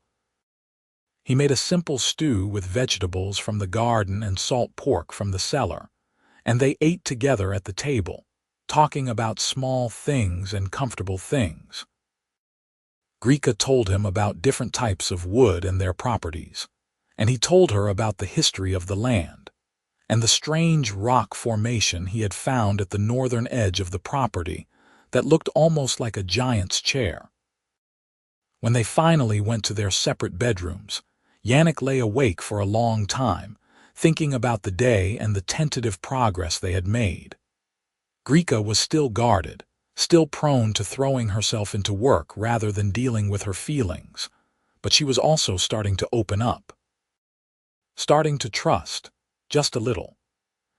He made a simple stew with vegetables from the garden and salt pork from the cellar, and they ate together at the table, talking about small things and comfortable things. Grika told him about different types of wood and their properties, and he told her about the history of the land, and the strange rock formation he had found at the northern edge of the property that looked almost like a giant's chair. When they finally went to their separate bedrooms, Yannick lay awake for a long time, thinking about the day and the tentative progress they had made. Grika was still guarded, still prone to throwing herself into work rather than dealing with her feelings, but she was also starting to open up. Starting to trust, just a little.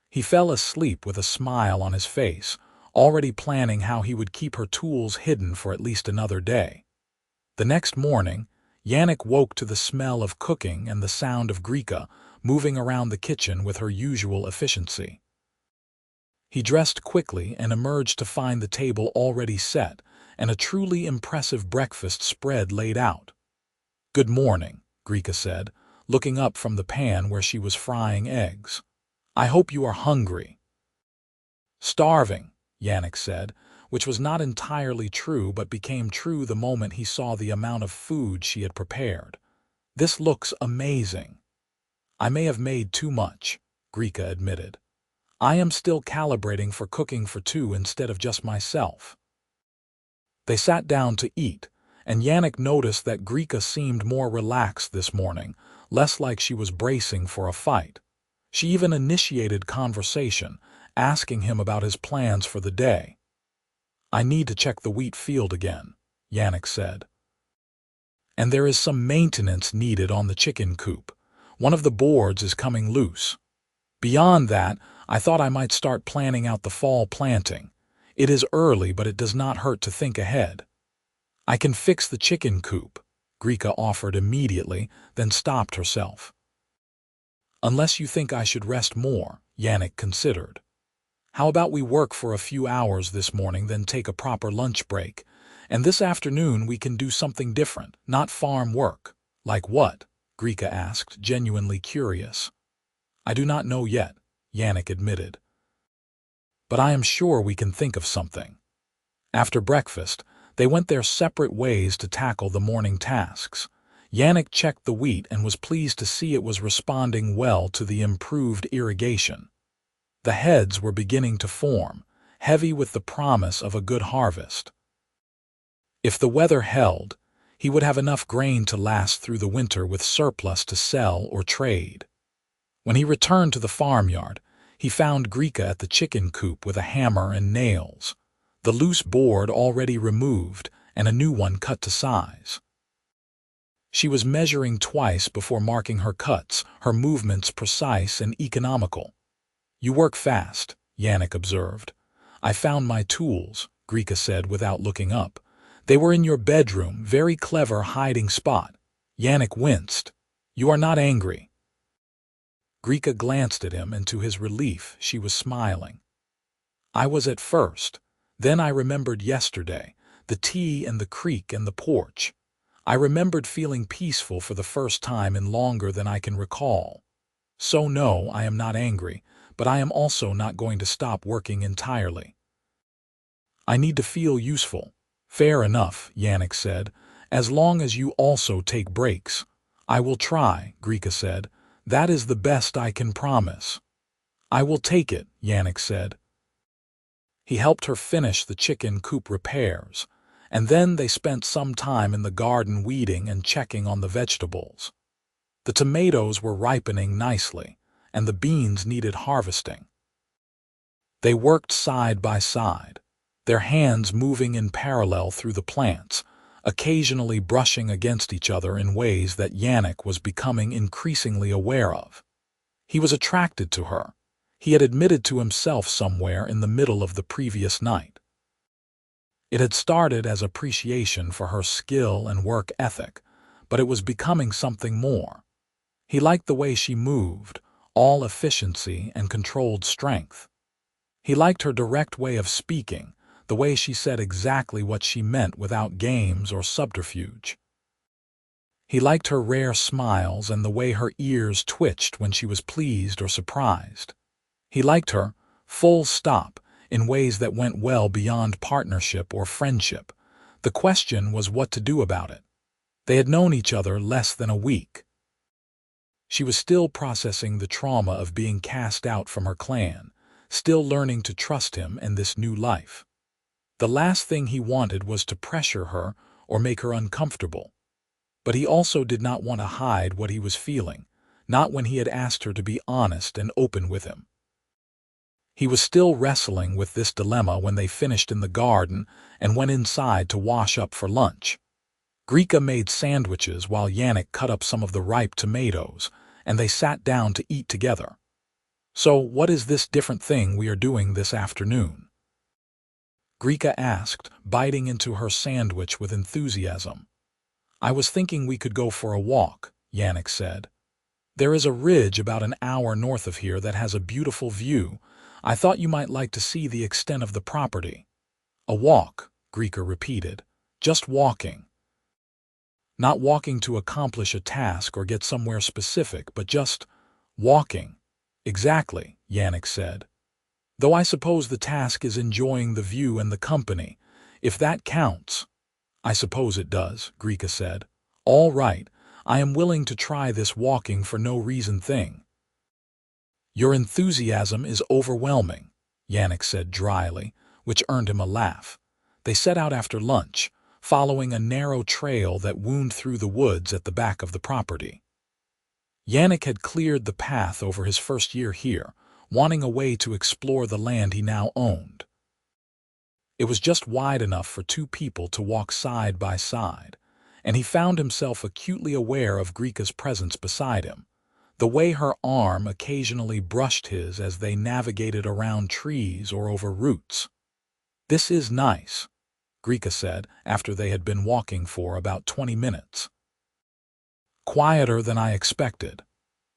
He fell asleep with a smile on his face, already planning how he would keep her tools hidden for at least another day. The next morning, Yannick woke to the smell of cooking and the sound of Grika moving around the kitchen with her usual efficiency. He dressed quickly and emerged to find the table already set and a truly impressive breakfast spread laid out. Good morning, Grika said, looking up from the pan where she was frying eggs. I hope you are hungry. Starving, Yannick said, which was not entirely true but became true the moment he saw the amount of food she had prepared. This looks amazing. I may have made too much, Grika admitted. I am still calibrating for cooking for two instead of just myself. They sat down to eat, and Yannick noticed that Grika seemed more relaxed this morning, less like she was bracing for a fight. She even initiated conversation, asking him about his plans for the day. I need to check the wheat field again, Yannick said. And there is some maintenance needed on the chicken coop. One of the boards is coming loose. Beyond that, I thought I might start planning out the fall planting. It is early, but it does not hurt to think ahead. I can fix the chicken coop, Grika offered immediately, then stopped herself. Unless you think I should rest more, Yannick considered. How about we work for a few hours this morning, then take a proper lunch break, and this afternoon we can do something different, not farm work. Like what? Grika asked, genuinely curious. I do not know yet, Yannick admitted. But I am sure we can think of something. After breakfast, they went their separate ways to tackle the morning tasks, Yannick checked the wheat and was pleased to see it was responding well to the improved irrigation. The heads were beginning to form, heavy with the promise of a good harvest. If the weather held, he would have enough grain to last through the winter with surplus to sell or trade. When he returned to the farmyard, he found Grika at the chicken coop with a hammer and nails, the loose board already removed and a new one cut to size. She was measuring twice before marking her cuts, her movements precise and economical. "You work fast," Yannick observed. "I found my tools," Grika said without looking up. "They were in your bedroom, very clever hiding spot." Yannick winced. "You are not angry?" Grika glanced at him, and to his relief she was smiling. "I was at first. Then I remembered yesterday, the tea and the creek and the porch. I remembered feeling peaceful for the first time in longer than I can recall. So no, I am not angry, but I am also not going to stop working entirely. I need to feel useful." "Fair enough," Yannick said, "as long as you also take breaks." "I will try," Grika said. "That is the best I can promise." "I will take it," Yannick said. He helped her finish the chicken coop repairs, and then they spent some time in the garden weeding and checking on the vegetables. The tomatoes were ripening nicely, and the beans needed harvesting. They worked side by side, their hands moving in parallel through the plants, occasionally brushing against each other in ways that Yannick was becoming increasingly aware of. He was attracted to her. He had admitted to himself somewhere in the middle of the previous night. It had started as appreciation for her skill and work ethic, but it was becoming something more. He liked the way she moved, all efficiency and controlled strength. He liked her direct way of speaking, the way she said exactly what she meant without games or subterfuge. He liked her rare smiles and the way her ears twitched when she was pleased or surprised. He liked her, full stop, in ways that went well beyond partnership or friendship. The question was what to do about it. They had known each other less than a week. She was still processing the trauma of being cast out from her clan, still learning to trust him and this new life. The last thing he wanted was to pressure her or make her uncomfortable. But he also did not want to hide what he was feeling, not when he had asked her to be honest and open with him. He was still wrestling with this dilemma when they finished in the garden and went inside to wash up for lunch. Grika made sandwiches while Yannick cut up some of the ripe tomatoes, and they sat down to eat together. "So what is this different thing we are doing this afternoon?" Grika asked, biting into her sandwich with enthusiasm. "I was thinking we could go for a walk," Yannick said. "There is a ridge about an hour north of here that has a beautiful view. I thought you might like to see the extent of the property." "A walk," Grika repeated. "Just walking." Not walking to accomplish a task or get somewhere specific, but just walking. "Exactly," Yannick said. "Though I suppose the task is enjoying the view and the company, if that counts." "I suppose it does," Grika said. "All right, I am willing to try this walking for no reason thing." "Your enthusiasm is overwhelming," Yannick said dryly, which earned him a laugh. They set out after lunch, following a narrow trail that wound through the woods at the back of the property. Yannick had cleared the path over his first year here, wanting a way to explore the land he now owned. It was just wide enough for two people to walk side by side, and he found himself acutely aware of Grika's presence beside him, the way her arm occasionally brushed his as they navigated around trees or over roots. "This is nice," Grika said after they had been walking for about 20 minutes. "Quieter than I expected."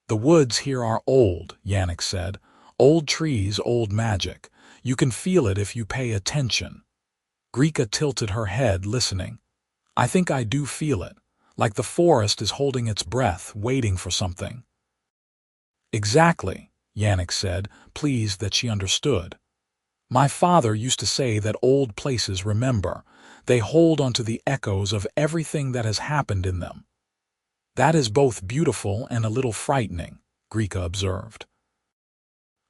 "The woods here are old," Yannick said. "Old trees, old magic. You can feel it if you pay attention." Grika tilted her head, listening. "I think I do feel it, like the forest is holding its breath, waiting for something." "Exactly," Yannick said, pleased that she understood. "My father used to say that old places remember. They hold onto the echoes of everything that has happened in them." That is both beautiful and a little frightening, Grika observed.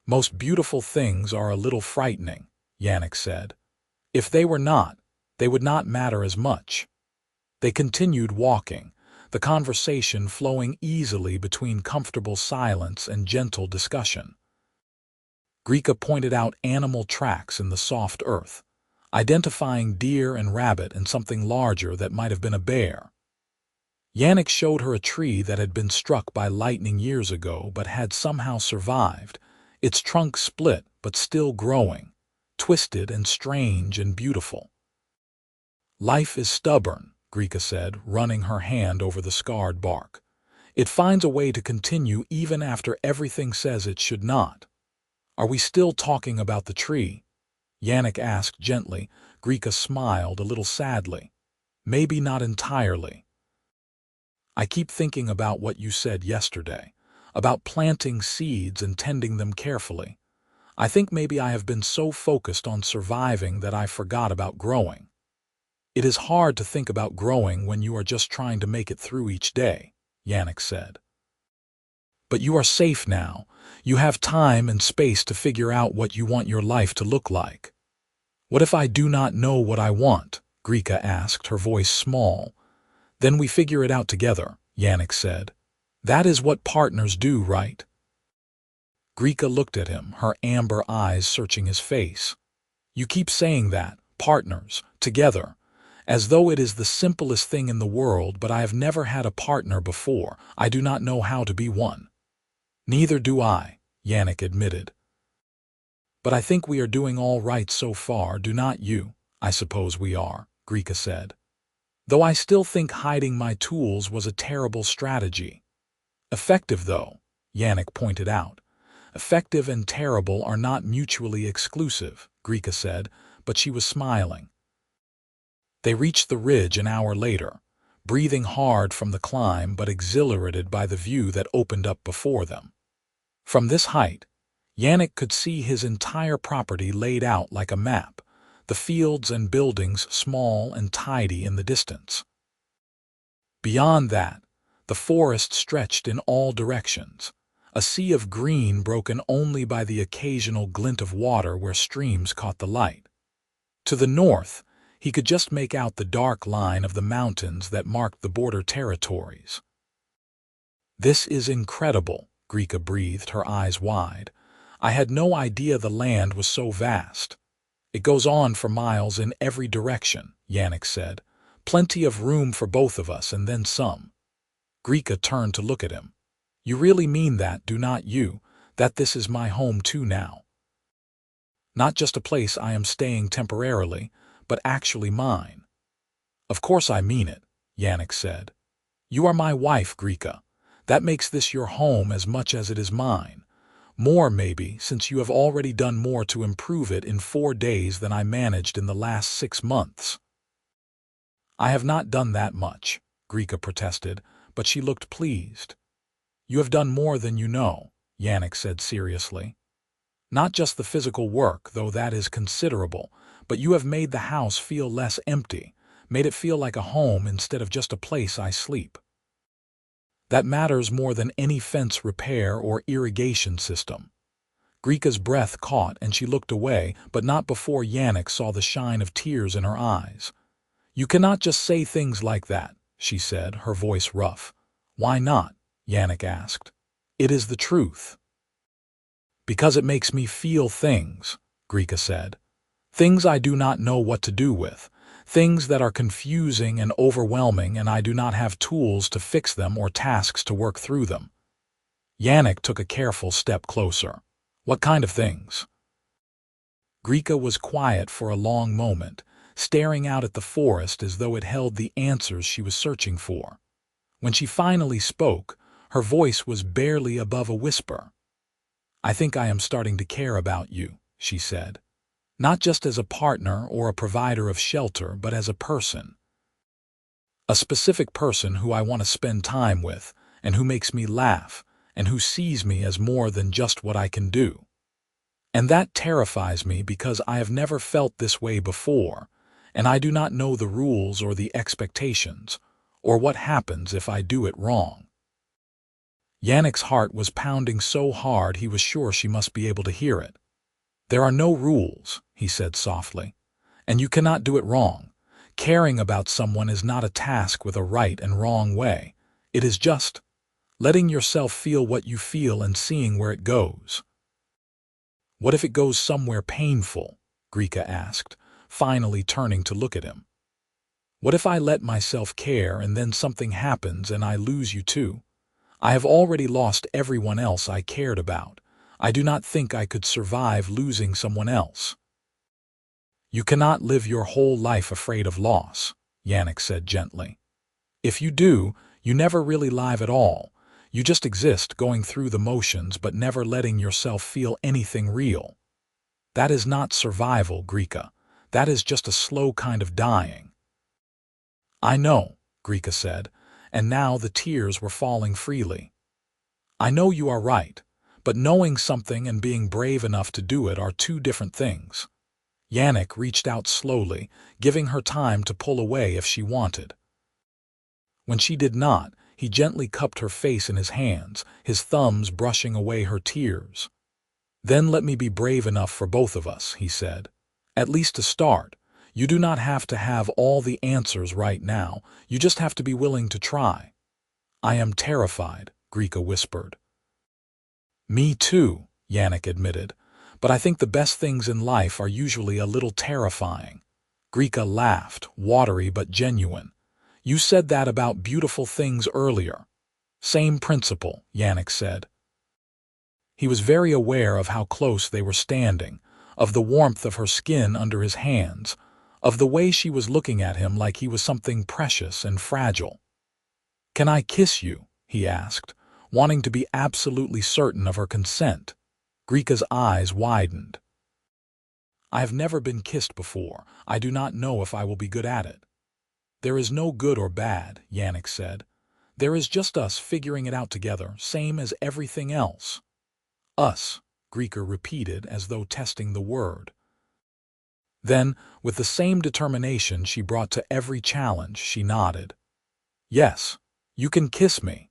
Most beautiful things are a little frightening, Yannick said. If they were not, they would not matter as much. They continued walking, the conversation flowing easily between comfortable silence and gentle discussion. Grika pointed out animal tracks in the soft earth, identifying deer and rabbit and something larger that might have been a bear. Yannick showed her a tree that had been struck by lightning years ago but had somehow survived, its trunk split but still growing, twisted and strange and beautiful. Life is stubborn, Grika said, running her hand over the scarred bark. It finds a way to continue even after everything says it should not. Are we still talking about the tree? Yannick asked gently. Grika smiled a little sadly. Maybe not entirely. I keep thinking about what you said yesterday, about planting seeds and tending them carefully. I think maybe I have been so focused on surviving that I forgot about growing. It is hard to think about growing when you are just trying to make it through each day, Yannick said. But you are safe now. You have time and space to figure out what you want your life to look like. What if I do not know what I want? Grika asked, her voice small. Then we figure it out together, Yannick said. That is what partners do, right? Grika looked at him, her amber eyes searching his face. You keep saying that, partners, together, as though it is the simplest thing in the world, but I have never had a partner before. I do not know how to be one. Neither do I, Yannick admitted. But I think we are doing all right so far, do not you? I suppose we are, Grika said. Though I still think hiding my tools was a terrible strategy. Effective, though, Yannick pointed out. Effective and terrible are not mutually exclusive, Grika said, but she was smiling. They reached the ridge an hour later, breathing hard from the climb but exhilarated by the view that opened up before them. From this height, Yannick could see his entire property laid out like a map, the fields and buildings small and tidy in the distance. Beyond that, the forest stretched in all directions, a sea of green broken only by the occasional glint of water where streams caught the light. To the north, he could just make out the dark line of the mountains that marked the border territories. This is incredible, Grika breathed, her eyes wide. I had no idea the land was so vast. It goes on for miles in every direction, Yannick said. Plenty of room for both of us and then some. Grika turned to look at him. You really mean that, do not you, that this is my home too now? Not just a place I am staying temporarily, but actually mine. Of course I mean it, Yannick said. You are my wife, Grika. That makes this your home as much as it is mine. More, maybe, since you have already done more to improve it in 4 days than I managed in the last 6 months. I have not done that much, Grika protested, but she looked pleased. You have done more than you know, Yannick said seriously. Not just the physical work, though that is considerable, but you have made the house feel less empty, made it feel like a home instead of just a place I sleep. That matters more than any fence repair or irrigation system. Grika's breath caught and she looked away, but not before Yannick saw the shine of tears in her eyes. You cannot just say things like that, she said, her voice rough. Why not? Yannick asked. It is the truth. Because it makes me feel things, Grika said. Things I do not know what to do with. Things that are confusing and overwhelming, and I do not have tools to fix them or tasks to work through them. Yannick took a careful step closer. What kind of things? Grika was quiet for a long moment, staring out at the forest as though it held the answers she was searching for. When she finally spoke, her voice was barely above a whisper. I think I am starting to care about you, she said. Not just as a partner or a provider of shelter, but as a person. A specific person who I want to spend time with, and who makes me laugh, and who sees me as more than just what I can do. And that terrifies me because I have never felt this way before, and I do not know the rules or the expectations, Or what happens if I do it wrong? Yannick's heart was pounding so hard he was sure she must be able to hear it. There are no rules, he said softly, and you cannot do it wrong. Caring about someone is not a task with a right and wrong way. It is just letting yourself feel what you feel and seeing where it goes. What if it goes somewhere painful? Grika asked, finally turning to look at him. What if I let myself care and then something happens and I lose you too? I have already lost everyone else I cared about. I do not think I could survive losing someone else. You cannot live your whole life afraid of loss, Yannick said gently. If you do, you never really live at all. You just exist going through the motions but never letting yourself feel anything real. That is not survival, Grika. That is just a slow kind of dying. I know, Grika said, and now the tears were falling freely. I know you are right, but knowing something and being brave enough to do it are two different things. Yannick reached out slowly, giving her time to pull away if she wanted. When she did not, he gently cupped her face in his hands, his thumbs brushing away her tears. Then let me be brave enough for both of us, he said. At least to start. You do not have to have all the answers right now, you just have to be willing to try. I am terrified, Grika whispered. Me too, Yannick admitted. But I think the best things in life are usually a little terrifying. Grika laughed, watery but genuine. You said that about beautiful things earlier. Same principle, Yannick said. He was very aware of how close they were standing, of the warmth of her skin under his hands, of the way she was looking at him like he was something precious and fragile. Can I kiss you? He asked, wanting to be absolutely certain of her consent. Grika's eyes widened. I have never been kissed before. I do not know if I will be good at it. There is no good or bad, Yannick said. There is just us figuring it out together, same as everything else. Us, Grika repeated as though testing the word. Then, with the same determination she brought to every challenge, she nodded. Yes, you can kiss me.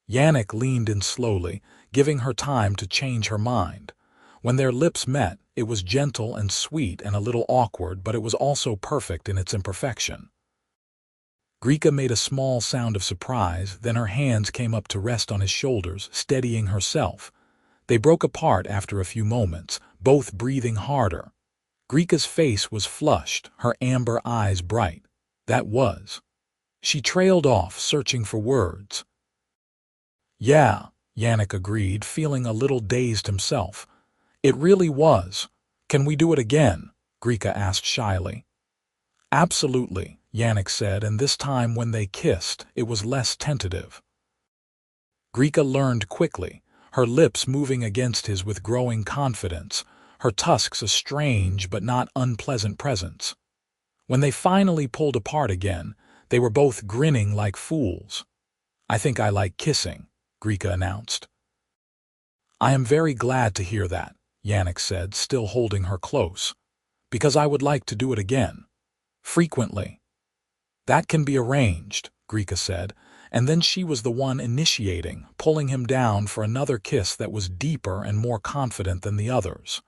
Yannick leaned in slowly, giving her time to change her mind. When their lips met, it was gentle and sweet and a little awkward, but it was also perfect in its imperfection. Grika made a small sound of surprise, then her hands came up to rest on his shoulders, steadying herself. They broke apart after a few moments, both breathing harder. Grika's face was flushed, her amber eyes bright. That was. She trailed off, searching for words. Yeah, Yannick agreed, feeling a little dazed himself. It really was. Can we do it again? Grika asked shyly. Absolutely, Yannick said, and this time when they kissed, it was less tentative. Grika learned quickly, her lips moving against his with growing confidence, her tusks a strange but not unpleasant presence. When they finally pulled apart again, they were both grinning like fools. I think I like kissing, Grika announced. I am very glad to hear that, Yannick said, still holding her close, because I would like to do it again. Frequently. That can be arranged, Grika said, and then she was the one initiating, pulling him down for another kiss that was deeper and more confident than the others.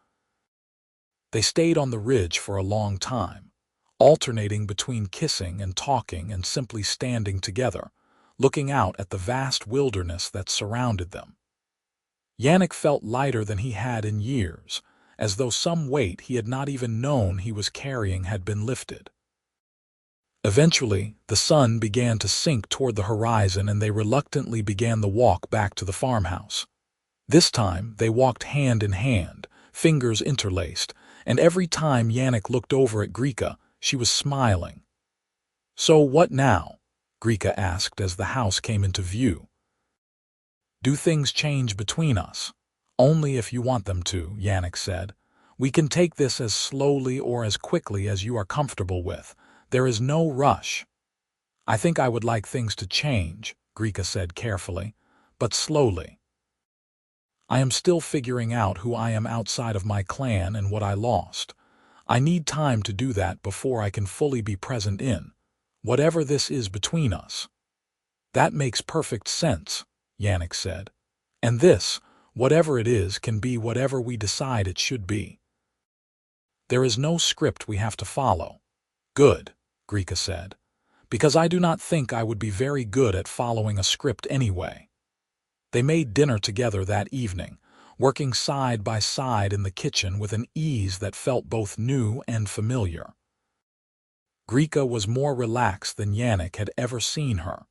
They stayed on the ridge for a long time, alternating between kissing and talking and simply standing together, looking out at the vast wilderness that surrounded them. Yannick felt lighter than he had in years, as though some weight he had not even known he was carrying had been lifted. Eventually, the sun began to sink toward the horizon and they reluctantly began the walk back to the farmhouse. This time, they walked hand in hand, fingers interlaced, and every time Yannick looked over at Grika, she was smiling. So what now? Grika asked as the house came into view. Do things change between us? Only if you want them to, Yannick said. We can take this as slowly or as quickly as you are comfortable with. There is no rush. I think I would like things to change, Grika said carefully, but slowly. I am still figuring out who I am outside of my clan and what I lost. I need time to do that before I can fully be present in whatever this is between us. That makes perfect sense, Yannick said. And this, whatever it is, can be whatever we decide it should be. There is no script we have to follow. Good, Grika said, because I do not think I would be very good at following a script anyway. They made dinner together that evening, working side by side in the kitchen with an ease that felt both new and familiar. Grika was more relaxed than Yannick had ever seen her,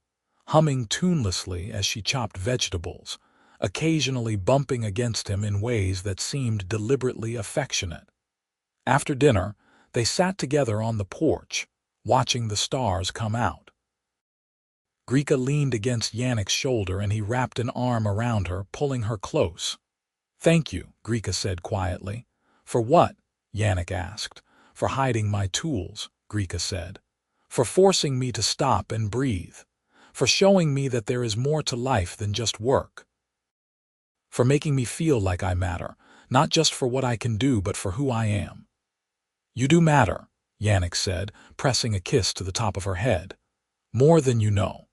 humming tunelessly as she chopped vegetables, occasionally bumping against him in ways that seemed deliberately affectionate. After dinner, they sat together on the porch, watching the stars come out. Grika leaned against Yannick's shoulder and he wrapped an arm around her, pulling her close. "Thank you," Grika said quietly. "For what?" Yannick asked. "For hiding my tools," Grika said. "For forcing me to stop and breathe. For showing me that there is more to life than just work. For making me feel like I matter, not just for what I can do but for who I am." "You do matter," Yannick said, pressing a kiss to the top of her head. "More than you know."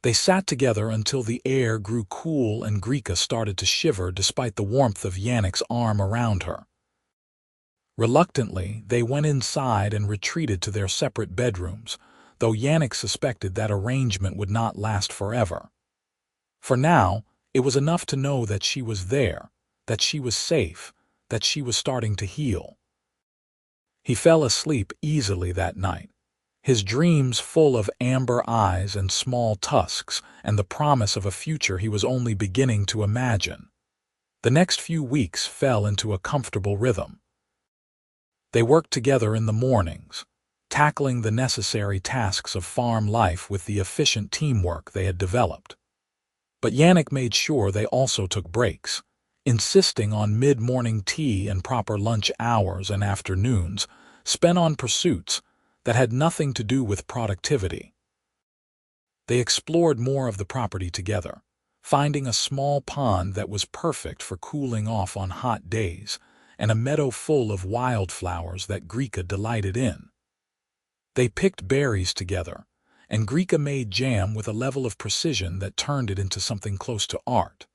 They sat together until the air grew cool and Grika started to shiver despite the warmth of Yannick's arm around her. Reluctantly, they went inside and retreated to their separate bedrooms, though Yannick suspected that arrangement would not last forever. For now, it was enough to know that she was there, that she was safe, that she was starting to heal. He fell asleep easily that night, his dreams full of amber eyes and small tusks and the promise of a future he was only beginning to imagine. The next few weeks fell into a comfortable rhythm. They worked together in the mornings, tackling the necessary tasks of farm life with the efficient teamwork they had developed. But Yannick made sure they also took breaks, insisting on mid-morning tea and proper lunch hours and afternoons spent on pursuits that had nothing to do with productivity. They explored more of the property together, finding a small pond that was perfect for cooling off on hot days and a meadow full of wildflowers that Grika delighted in. They picked berries together, and Grika made jam with a level of precision that turned it into something close to art.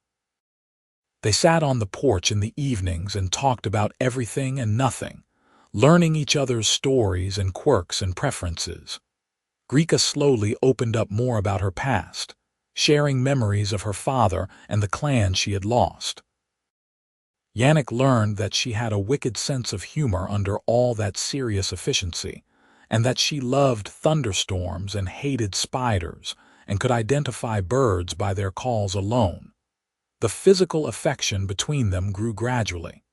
They sat on the porch in the evenings and talked about everything and nothing, learning each other's stories and quirks and preferences. Grika slowly opened up more about her past, sharing memories of her father and the clan she had lost. Yannick learned that she had a wicked sense of humor under all that serious efficiency, and that she loved thunderstorms and hated spiders and could identify birds by their calls alone. The physical affection between them grew gradually.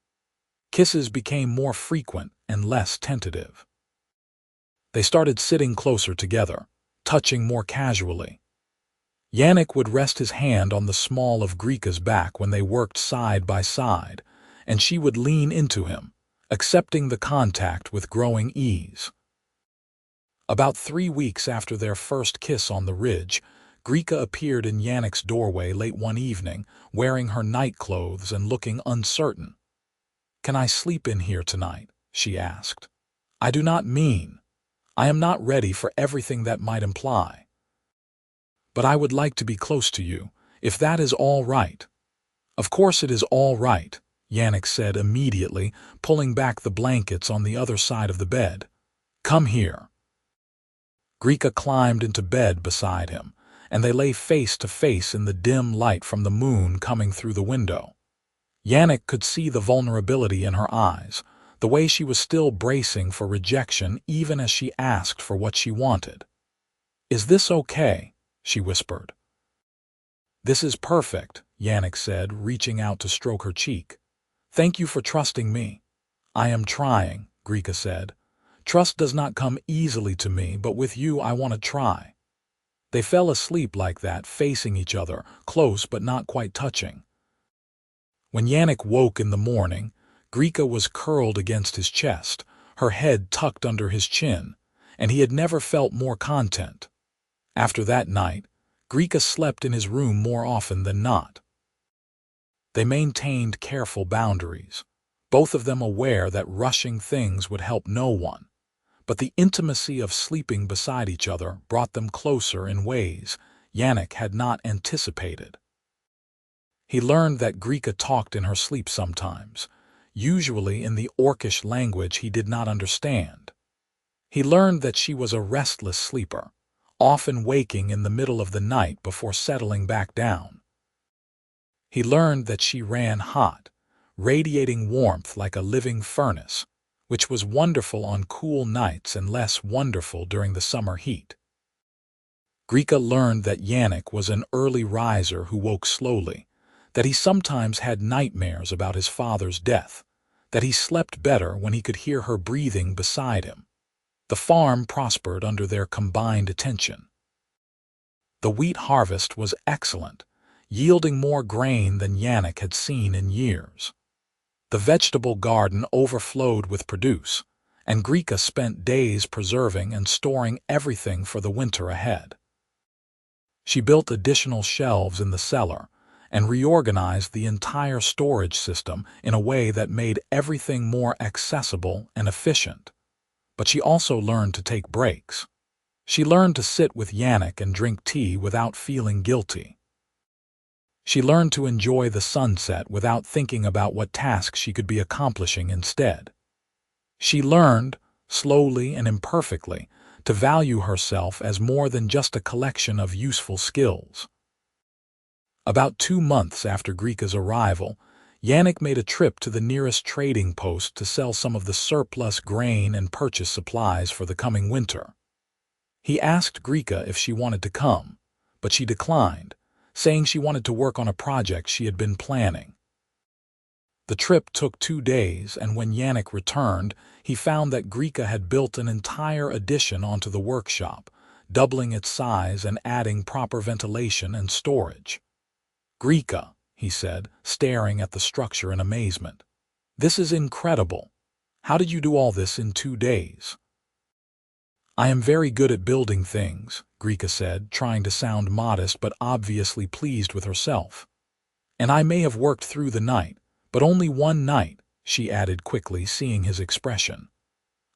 Kisses became more frequent and less tentative. They started sitting closer together, touching more casually. Yannick would rest his hand on the small of Grika's back when they worked side by side, and she would lean into him, accepting the contact with growing ease. About 3 weeks after their first kiss on the ridge, Grika appeared in Yannick's doorway late one evening, wearing her night clothes and looking uncertain. "Can I sleep in here tonight?" she asked. "I do not mean. I am not ready for everything that might imply. But I would like to be close to you, if that is all right." "Of course it is all right," Yannick said immediately, pulling back the blankets on the other side of the bed. "Come here." Grika climbed into bed beside him, and they lay face to face in the dim light from the moon coming through the window. Yannick could see the vulnerability in her eyes, the way she was still bracing for rejection even as she asked for what she wanted. "Is this okay?" she whispered. "This is perfect," Yannick said, reaching out to stroke her cheek. "Thank you for trusting me." "I am trying," Grika said. "Trust does not come easily to me, but with you I want to try." They fell asleep like that, facing each other, close but not quite touching. When Yannick woke in the morning, Grika was curled against his chest, her head tucked under his chin, and he had never felt more content. After that night, Grika slept in his room more often than not. They maintained careful boundaries, both of them aware that rushing things would help no one, but the intimacy of sleeping beside each other brought them closer in ways Yannick had not anticipated. He learned that Grika talked in her sleep sometimes, usually in the orcish language he did not understand. He learned that she was a restless sleeper, often waking in the middle of the night before settling back down. He learned that she ran hot, radiating warmth like a living furnace, which was wonderful on cool nights and less wonderful during the summer heat. Grika learned that Yannick was an early riser who woke slowly, that he sometimes had nightmares about his father's death, that he slept better when he could hear her breathing beside him. The farm prospered under their combined attention. The wheat harvest was excellent, yielding more grain than Yannick had seen in years. The vegetable garden overflowed with produce, and Grika spent days preserving and storing everything for the winter ahead. She built additional shelves in the cellar and reorganized the entire storage system in a way that made everything more accessible and efficient. But she also learned to take breaks. She learned to sit with Yannick and drink tea without feeling guilty. She learned to enjoy the sunset without thinking about what tasks she could be accomplishing instead. She learned, slowly and imperfectly, to value herself as more than just a collection of useful skills. About 2 months after Grika's arrival, Yannick made a trip to the nearest trading post to sell some of the surplus grain and purchase supplies for the coming winter. He asked Grika if she wanted to come, but she declined, saying she wanted to work on a project she had been planning. The trip took 2 days, and when Yannick returned, he found that Grika had built an entire addition onto the workshop, doubling its size and adding proper ventilation and storage. "Grika," he said, staring at the structure in amazement. "This is incredible. How did you do all this in 2 days?" "I am very good at building things," Grika said, trying to sound modest but obviously pleased with herself. "And I may have worked through the night, but only 1 night," she added quickly, seeing his expression.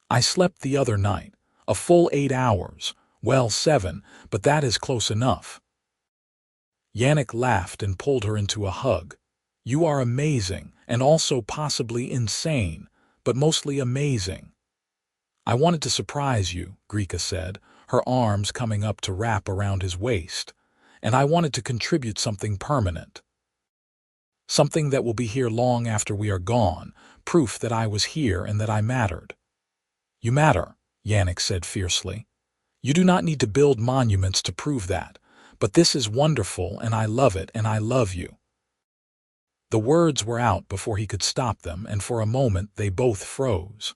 "I slept the other night, a full 8 hours, well 7, but that is close enough." Yannick laughed and pulled her into a hug. "You are amazing, and also possibly insane, but mostly amazing." "I wanted to surprise you," Grika said, her arms coming up to wrap around his waist, "and I wanted to contribute something permanent. Something that will be here long after we are gone, proof that I was here and that I mattered." "You matter," Yannick said fiercely. "You do not need to build monuments to prove that, but this is wonderful and I love it and I love you." The words were out before he could stop them, and for a moment they both froze.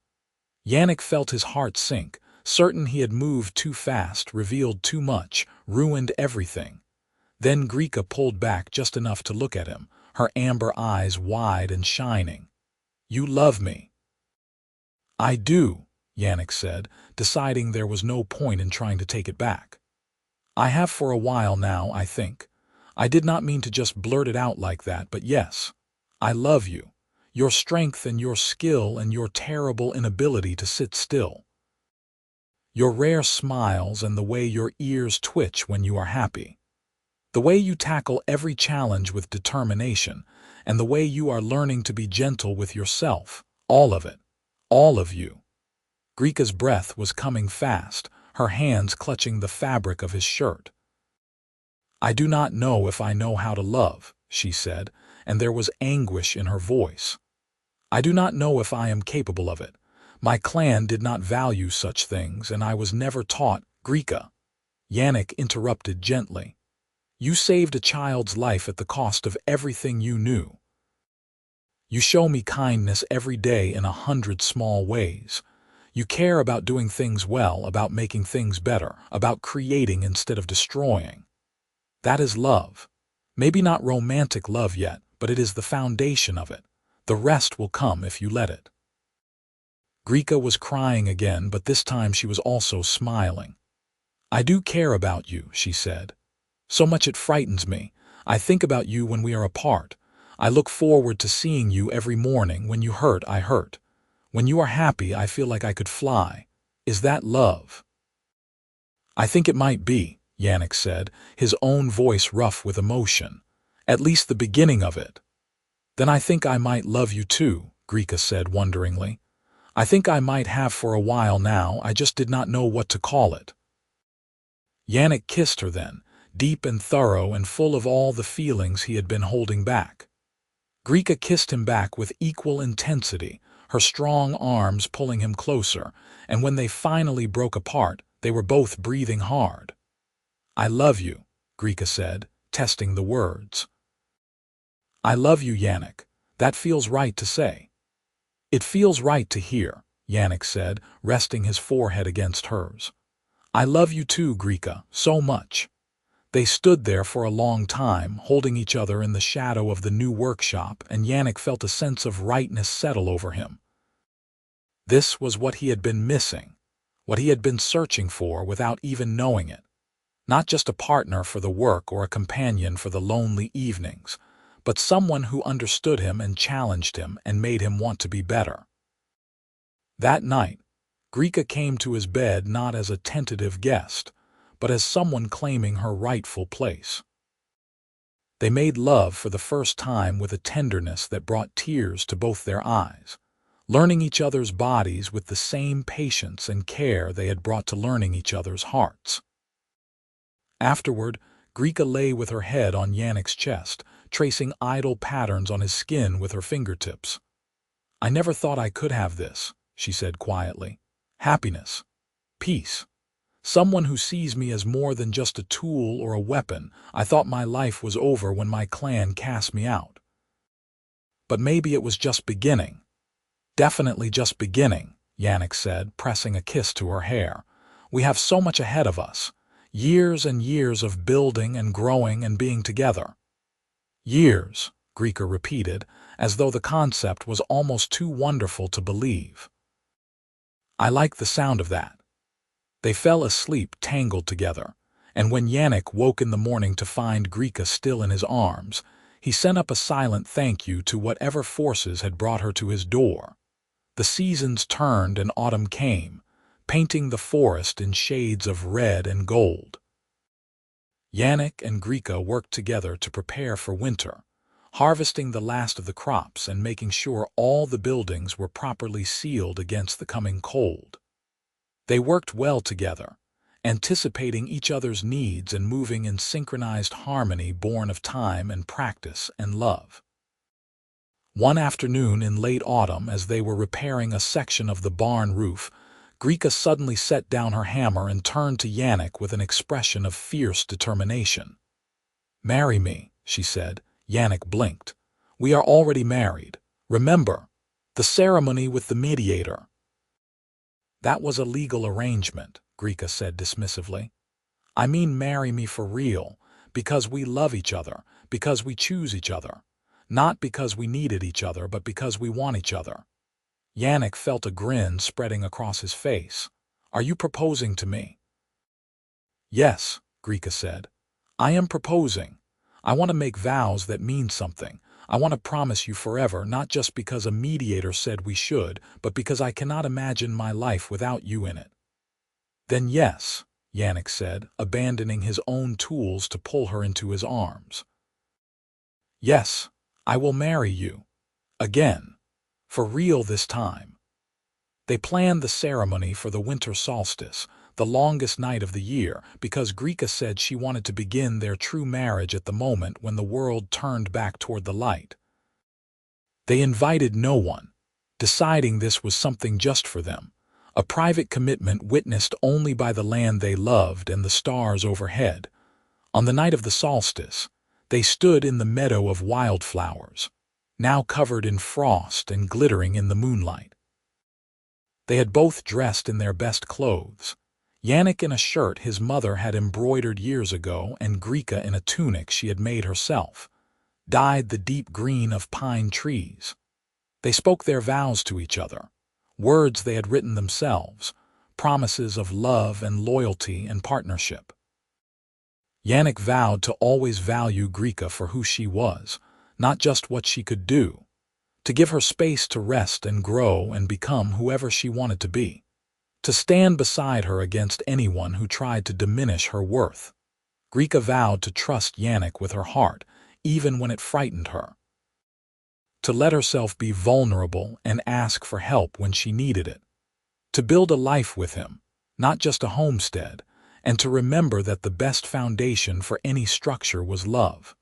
Yannick felt his heart sink, certain he had moved too fast, revealed too much, ruined everything. Then Grika pulled back just enough to look at him, her amber eyes wide and shining. "You love me." "I do," Yannick said, deciding there was no point in trying to take it back. "I have for a while now, I think. I did not mean to just blurt it out like that, but yes, I love you. Your strength and your skill and your terrible inability to sit still. Your rare smiles and the way your ears twitch when you are happy. The way you tackle every challenge with determination, and the way you are learning to be gentle with yourself. All of it. All of you." Grika's breath was coming fast, her hands clutching the fabric of his shirt. "I do not know if I know how to love," she said, and there was anguish in her voice. "I do not know if I am capable of it. My clan did not value such things, and I was never taught." "Grika," Yannick interrupted gently. "You saved a child's life at the cost of everything you knew. You show me kindness every day in 100 small ways. You care about doing things well, about making things better, about creating instead of destroying. That is love. Maybe not romantic love yet, but it is the foundation of it. The rest will come if you let it." Grika was crying again, but this time she was also smiling. "I do care about you," she said. "So much it frightens me. I think about you when we are apart. I look forward to seeing you every morning. When you hurt, I hurt. When you are happy, I feel like I could fly. Is that love? I think it might be, Yannick said, his own voice rough with emotion. At least the beginning of it. Then I think I might love you too, Grika said wonderingly. I think I might have for a while now, I just did not know what to call it. Yannick kissed her then, deep and thorough and full of all the feelings he had been holding back. Grika kissed him back with equal intensity, her strong arms pulling him closer, and when they finally broke apart, they were both breathing hard. I love you, Grika said, testing the words. I love you, Yannick. That feels right to say. It feels right to hear, Yannick said, resting his forehead against hers. I love you too, Grika, so much. They stood there for a long time, holding each other in the shadow of the new workshop, and Yannick felt a sense of rightness settle over him. This was what he had been missing, what he had been searching for without even knowing it. Not just a partner for the work or a companion for the lonely evenings, but someone who understood him and challenged him and made him want to be better. That night, Grika came to his bed not as a tentative guest, but as someone claiming her rightful place. They made love for the first time with a tenderness that brought tears to both their eyes, learning each other's bodies with the same patience and care they had brought to learning each other's hearts. Afterward, Grika lay with her head on Yannick's chest, tracing idle patterns on his skin with her fingertips. I never thought I could have this, she said quietly. Happiness. Peace. Someone who sees me as more than just a tool or a weapon. I thought my life was over when my clan cast me out. But maybe it was just beginning. Definitely just beginning, Yannick said, pressing a kiss to her hair. We have so much ahead of us. Years and years of building and growing and being together. Years, Grika repeated, as though the concept was almost too wonderful to believe. I like the sound of that. They fell asleep tangled together, and when Yannick woke in the morning to find Grika still in his arms, he sent up a silent thank you to whatever forces had brought her to his door. The seasons turned and autumn came, painting the forest in shades of red and gold. Yannick and Grika worked together to prepare for winter, harvesting the last of the crops and making sure all the buildings were properly sealed against the coming cold. They worked well together, anticipating each other's needs and moving in synchronized harmony born of time and practice and love. One afternoon in late autumn, as they were repairing a section of the barn roof, Grika suddenly set down her hammer and turned to Yannick with an expression of fierce determination. Marry me, she said. Yannick blinked. We are already married. Remember, the ceremony with the mediator. That was a legal arrangement, Grika said dismissively. I mean marry me for real, because we love each other, because we choose each other. Not because we needed each other, but because we want each other. Yannick felt a grin spreading across his face. Are you proposing to me? Yes, Grika said. I am proposing. I want to make vows that mean something. I want to promise you forever, not just because a mediator said we should, but because I cannot imagine my life without you in it. Then yes, Yannick said, abandoning his own tools to pull her into his arms. Yes, I will marry you. Again. For real this time. They planned the ceremony for the winter solstice, the longest night of the year, because Grika said she wanted to begin their true marriage at the moment when the world turned back toward the light. They invited no one, deciding this was something just for them, a private commitment witnessed only by the land they loved and the stars overhead. On the night of the solstice, they stood in the meadow of wildflowers, now covered in frost and glittering in the moonlight. They had both dressed in their best clothes, Yannick in a shirt his mother had embroidered years ago and Grika in a tunic she had made herself, dyed the deep green of pine trees. They spoke their vows to each other, words they had written themselves, promises of love and loyalty and partnership. Yannick vowed to always value Grika for who she was, not just what she could do, to give her space to rest and grow and become whoever she wanted to be. to stand beside her against anyone who tried to diminish her worth. Grika vowed to trust Yannick with her heart, even when it frightened her. To let herself be vulnerable and ask for help when she needed it. To build a life with him, not just a homestead, and to remember that the best foundation for any structure was love.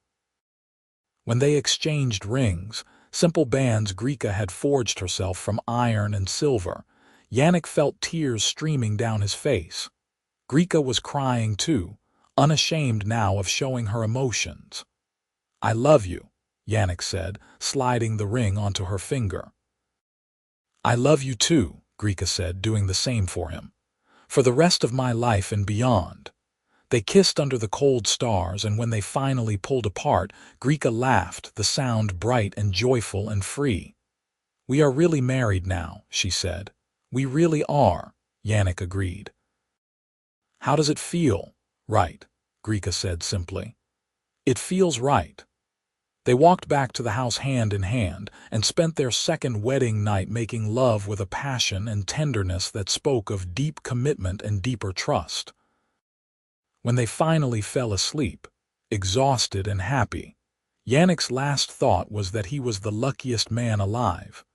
When they exchanged rings, simple bands Grika had forged herself from iron and silver, Yannick felt tears streaming down his face. Grika was crying too, unashamed now of showing her emotions. "I love you," Yannick said, sliding the ring onto her finger. "I love you too," Grika said, doing the same for him. "For the rest of my life and beyond." They kissed under the cold stars, and when they finally pulled apart, Grika laughed, the sound bright and joyful and free. "We are really married now," she said. "We really are," Yannick agreed. "How does it feel?" "Right," Grika said simply. "It feels right." They walked back to the house hand in hand and spent their second wedding night making love with a passion and tenderness that spoke of deep commitment and deeper trust. When they finally fell asleep, exhausted and happy, Yannick's last thought was that he was the luckiest man alive.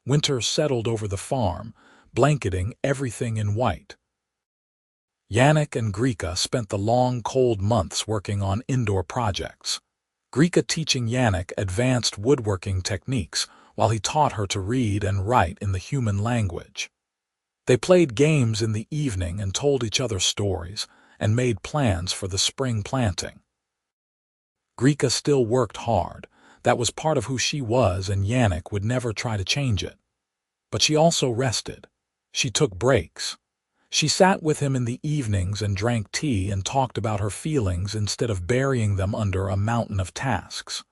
Winter settled over the farm, blanketing everything in white. Yannick and Grika spent the long, cold months working on indoor projects. Grika teaching Yannick advanced woodworking techniques while he taught her to read and write in the human language. They played games in the evening and told each other stories and made plans for the spring planting. Grika still worked hard. That was part of who she was, and Yannick would never try to change it. But she also rested. She took breaks. She sat with him in the evenings and drank tea and talked about her feelings instead of burying them under a mountain of tasks.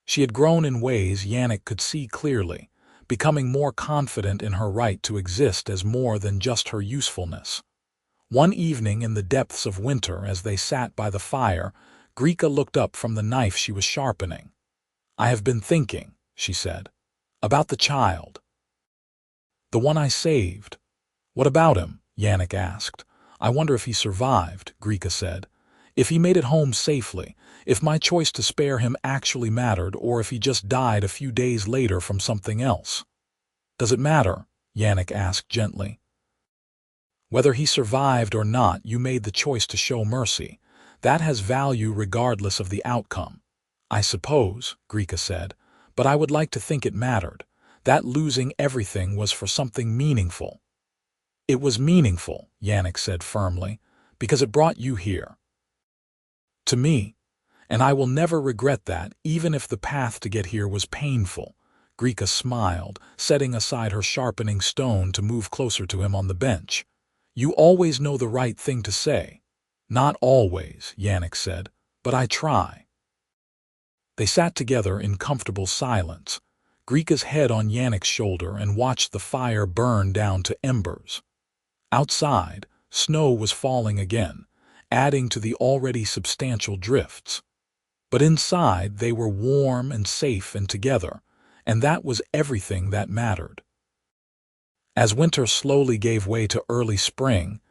She had grown in ways Yannick could see clearly, becoming more confident in her right to exist as more than just her usefulness. One evening in the depths of winter, as they sat by the fire, Grika looked up from the knife she was sharpening. "I have been thinking," she said, "about the child. The one I saved." "What about him?" Yannick asked. "I wonder if he survived," Grika said. "If he made it home safely, if my choice to spare him actually mattered, or if he just died a few days later from something else." "Does it matter?" Yannick asked gently. "Whether he survived or not, you made the choice to show mercy. That has value regardless of the outcome." "I suppose," Grika said, "but I would like to think it mattered. That losing everything was for something meaningful." "It was meaningful," Yannick said firmly, "because it brought you here. To me. And I will never regret that, even if the path to get here was painful." Grika smiled, setting aside her sharpening stone to move closer to him on the bench. "You always know the right thing to say." "Not always," Yannick said, "but I try." They sat together in comfortable silence, Grika's head on Yannick's shoulder, and watched the fire burn down to embers. Outside, snow was falling again, adding to the already substantial drifts. But inside, they were warm and safe and together, and that was everything that mattered. As winter slowly gave way to early spring,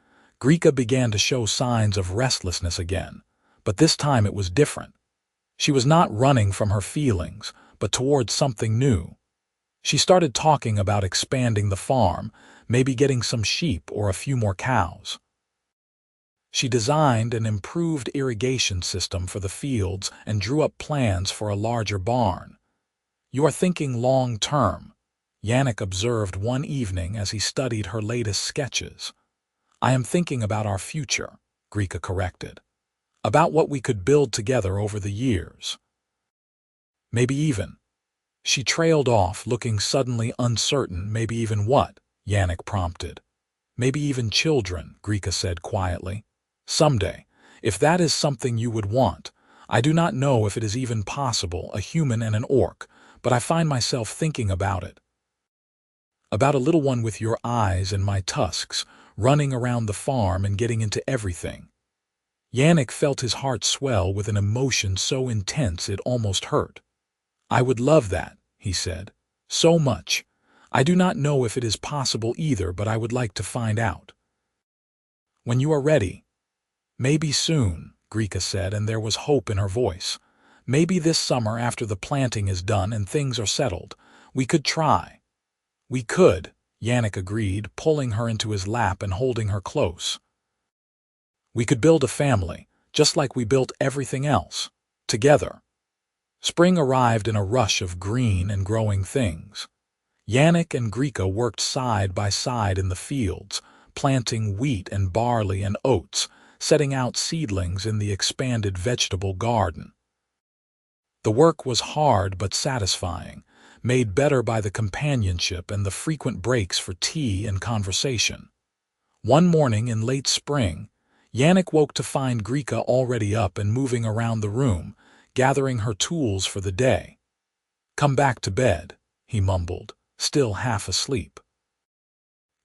Grika began to show signs of restlessness again, but this time it was different. She was not running from her feelings, but towards something new. She started talking about expanding the farm, maybe getting some sheep or a few more cows. She designed an improved irrigation system for the fields and drew up plans for a larger barn. "You are thinking long-term," Yannick observed one evening as he studied her latest sketches. "I am thinking about our future," Grika corrected. "About what we could build together over the years. Maybe even—" She trailed off, looking suddenly uncertain. "Maybe even what?" Yannick prompted. "Maybe even children," Grika said quietly. "Someday, if that is something you would want. I do not know if it is even possible, a human and an orc, but I find myself thinking about it. About a little one with your eyes and my tusks, running around the farm and getting into everything." Yannick felt his heart swell with an emotion so intense it almost hurt. "I would love that," he said. "So much. I do not know if it is possible either, but I would like to find out. When you are ready. Maybe soon, Grika said, and there was hope in her voice. Maybe this summer after the planting is done and things are settled. We could try. We could, Yannick agreed, pulling her into his lap and holding her close. We could build a family, just like we built everything else, together. Spring arrived in a rush of green and growing things. Yannick and Grika worked side by side in the fields, planting wheat and barley and oats, setting out seedlings in the expanded vegetable garden. The work was hard but satisfying, made better by the companionship and the frequent breaks for tea and conversation. One morning in late spring, Yannick woke to find Grika already up and moving around the room, gathering her tools for the day. "Come back to bed," he mumbled, still half asleep.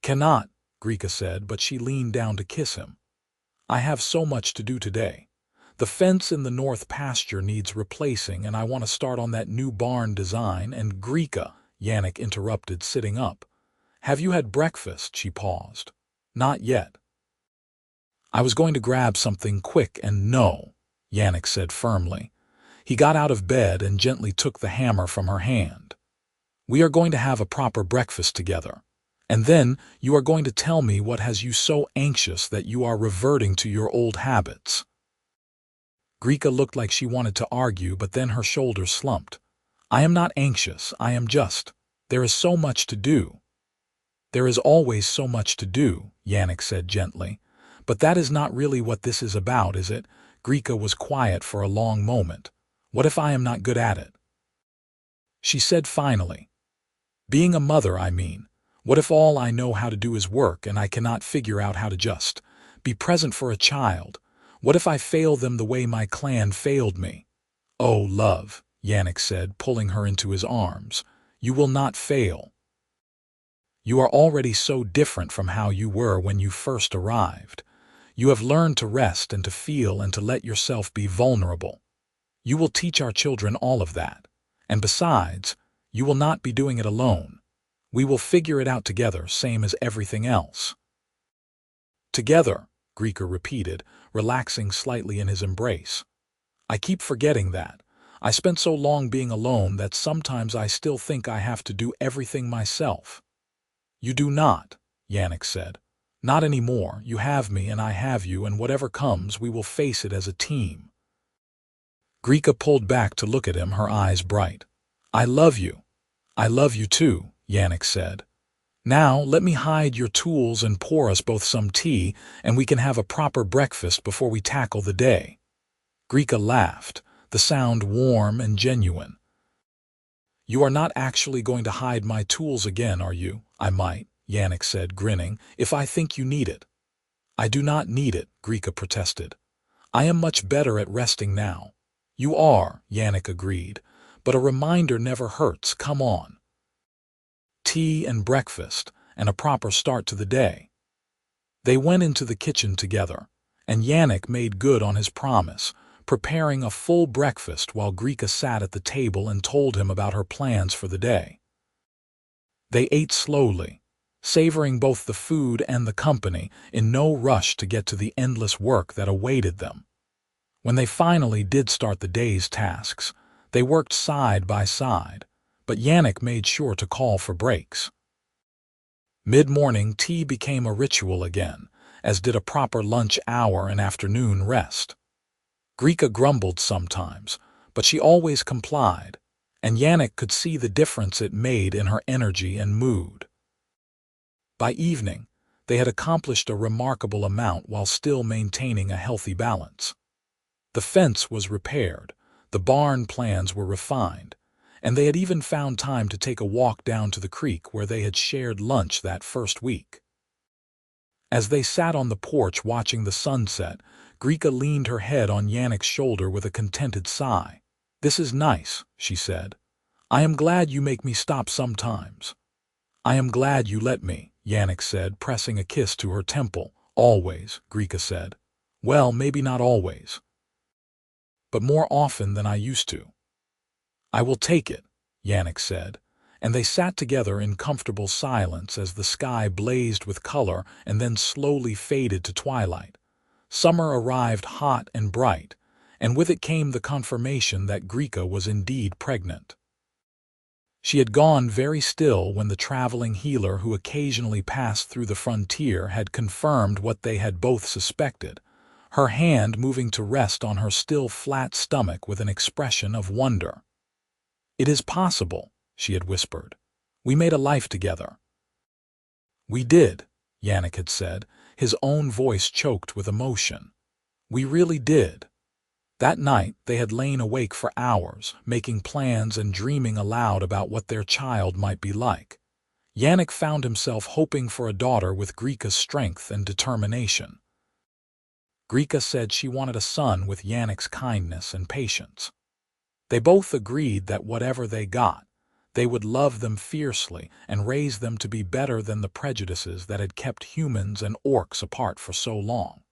"Cannot," Grika said, but she leaned down to kiss him. "I have so much to do today. The fence in the north pasture needs replacing, and I want to start on that new barn design, and Grika," Yannick interrupted, sitting up. "Have you had breakfast?" She paused. "Not yet." "I was going to grab something quick and no," Yannick said firmly. He got out of bed and gently took the hammer from her hand. "We are going to have a proper breakfast together. And then you are going to tell me what has you so anxious that you are reverting to your old habits." Grika looked like she wanted to argue, but then her shoulders slumped. "I am not anxious, I am just. There is so much to do." "There is always so much to do," Yannick said gently. "But that is not really what this is about, is it?" Grika was quiet for a long moment. "What if I am not good at it?" She said finally. "Being a mother, I mean. What if all I know how to do is work and I cannot figure out how to just be present for a child? What if I fail them the way my clan failed me?" "Oh, love," Yannick said, pulling her into his arms. "You will not fail. You are already so different from how you were when you first arrived. You have learned to rest and to feel and to let yourself be vulnerable. You will teach our children all of that. And besides, you will not be doing it alone. We will figure it out together, same as everything else." "Together," Grika repeated, relaxing slightly in his embrace. "I keep forgetting that. I spent so long being alone that sometimes I still think I have to do everything myself." "You do not," Yannick said. "Not anymore. You have me and I have you, and whatever comes, we will face it as a team." Grika pulled back to look at him, her eyes bright. "I love you." "I love you too," Yannick said. "Now let me hide your tools and pour us both some tea, and we can have a proper breakfast before we tackle the day." Grika laughed, the sound warm and genuine. "You are not actually going to hide my tools again, are you?" "I might," Yannick said, grinning, "if I think you need it." "I do not need it," Grika protested. "I am much better at resting now." "You are," Yannick agreed, "but a reminder never hurts. Come on." Tea and breakfast, and a proper start to the day. They went into the kitchen together, and Yannick made good on his promise, preparing a full breakfast while Grika sat at the table and told him about her plans for the day. They ate slowly, savoring both the food and the company, in no rush to get to the endless work that awaited them. When they finally did start the day's tasks, they worked side by side, but Yannick made sure to call for breaks. Mid-morning tea became a ritual again, as did a proper lunch hour and afternoon rest. Grika grumbled sometimes, but she always complied, and Yannick could see the difference it made in her energy and mood. By evening, they had accomplished a remarkable amount while still maintaining a healthy balance. The fence was repaired, the barn plans were refined, and they had even found time to take a walk down to the creek where they had shared lunch that first week. As they sat on the porch watching the sunset, Grika leaned her head on Yannick's shoulder with a contented sigh. "This is nice," she said. "I am glad you make me stop sometimes." "I am glad you let me," Yannick said, pressing a kiss to her temple. "Always," Grika said. "Well, maybe not always, but more often than I used to." "I will take it," Yannick said, and they sat together in comfortable silence as the sky blazed with color and then slowly faded to twilight. Summer arrived hot and bright, and with it came the confirmation that Grika was indeed pregnant. She had gone very still when the traveling healer who occasionally passed through the frontier had confirmed what they had both suspected, her hand moving to rest on her still flat stomach with an expression of wonder. "It is possible," she had whispered. "We made a life together." "We did," Yannick had said, his own voice choked with emotion. "We really did." That night they had lain awake for hours, making plans and dreaming aloud about what their child might be like. Yannick found himself hoping for a daughter with Grika's strength and determination. Grika said she wanted a son with Yannick's kindness and patience. They both agreed that whatever they got, they would love them fiercely and raise them to be better than the prejudices that had kept humans and orcs apart for so long.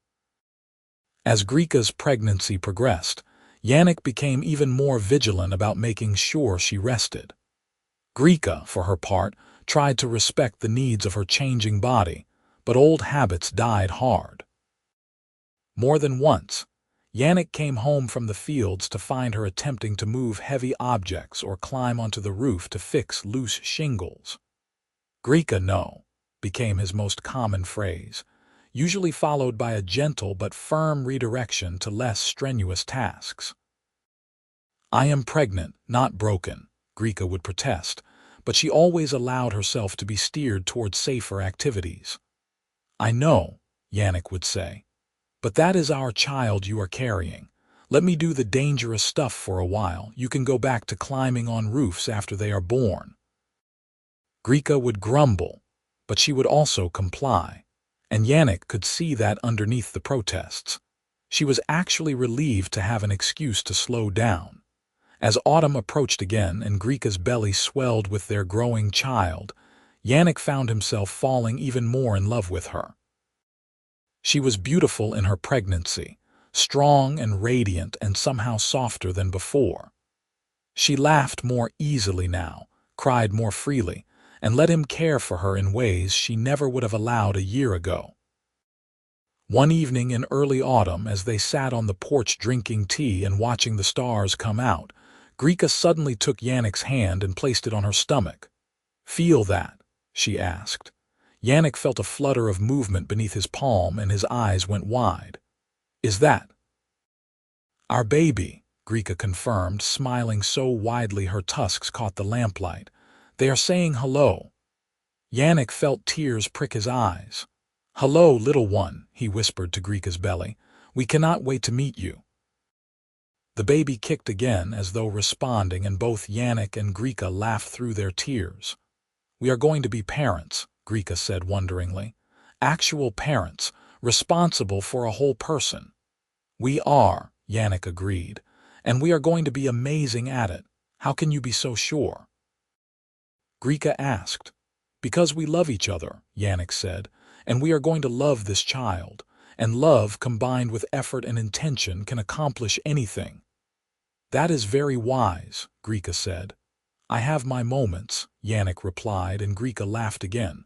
As Grika's pregnancy progressed, Yannick became even more vigilant about making sure she rested. Grika, for her part, tried to respect the needs of her changing body, but old habits died hard. More than once, Yannick came home from the fields to find her attempting to move heavy objects or climb onto the roof to fix loose shingles. "Grika, no," became his most common phrase, usually followed by a gentle but firm redirection to less strenuous tasks. "I am pregnant, not broken," Grika would protest, but she always allowed herself to be steered toward safer activities. "I know," Yannick would say, "but that is our child you are carrying. Let me do the dangerous stuff for a while. You can go back to climbing on roofs after they are born." Grika would grumble, but she would also comply, and Yannick could see that underneath the protests. She was actually relieved to have an excuse to slow down. As autumn approached again and Grika's belly swelled with their growing child, Yannick found himself falling even more in love with her. She was beautiful in her pregnancy, strong and radiant and somehow softer than before. She laughed more easily now, cried more freely, and let him care for her in ways she never would have allowed a year ago. One evening in early autumn, as they sat on the porch drinking tea and watching the stars come out, Grika suddenly took Yannick's hand and placed it on her stomach. "Feel that?" she asked. Yannick felt a flutter of movement beneath his palm and his eyes went wide. "Is that our baby?" Grika confirmed, smiling so widely her tusks caught the lamplight. "They are saying hello." Yannick felt tears prick his eyes. "Hello, little one," he whispered to Grika's belly. "We cannot wait to meet you." The baby kicked again as though responding, and both Yannick and Grika laughed through their tears. "We are going to be parents," Grika said wonderingly. "Actual parents, responsible for a whole person." "We are," Yannick agreed, "and we are going to be amazing at it. How can you be so sure?" Grika asked. "Because we love each other," Yannick said, "and we are going to love this child, and love combined with effort and intention can accomplish anything." "That is very wise," Grika said. "I have my moments," Yannick replied, and Grika laughed again.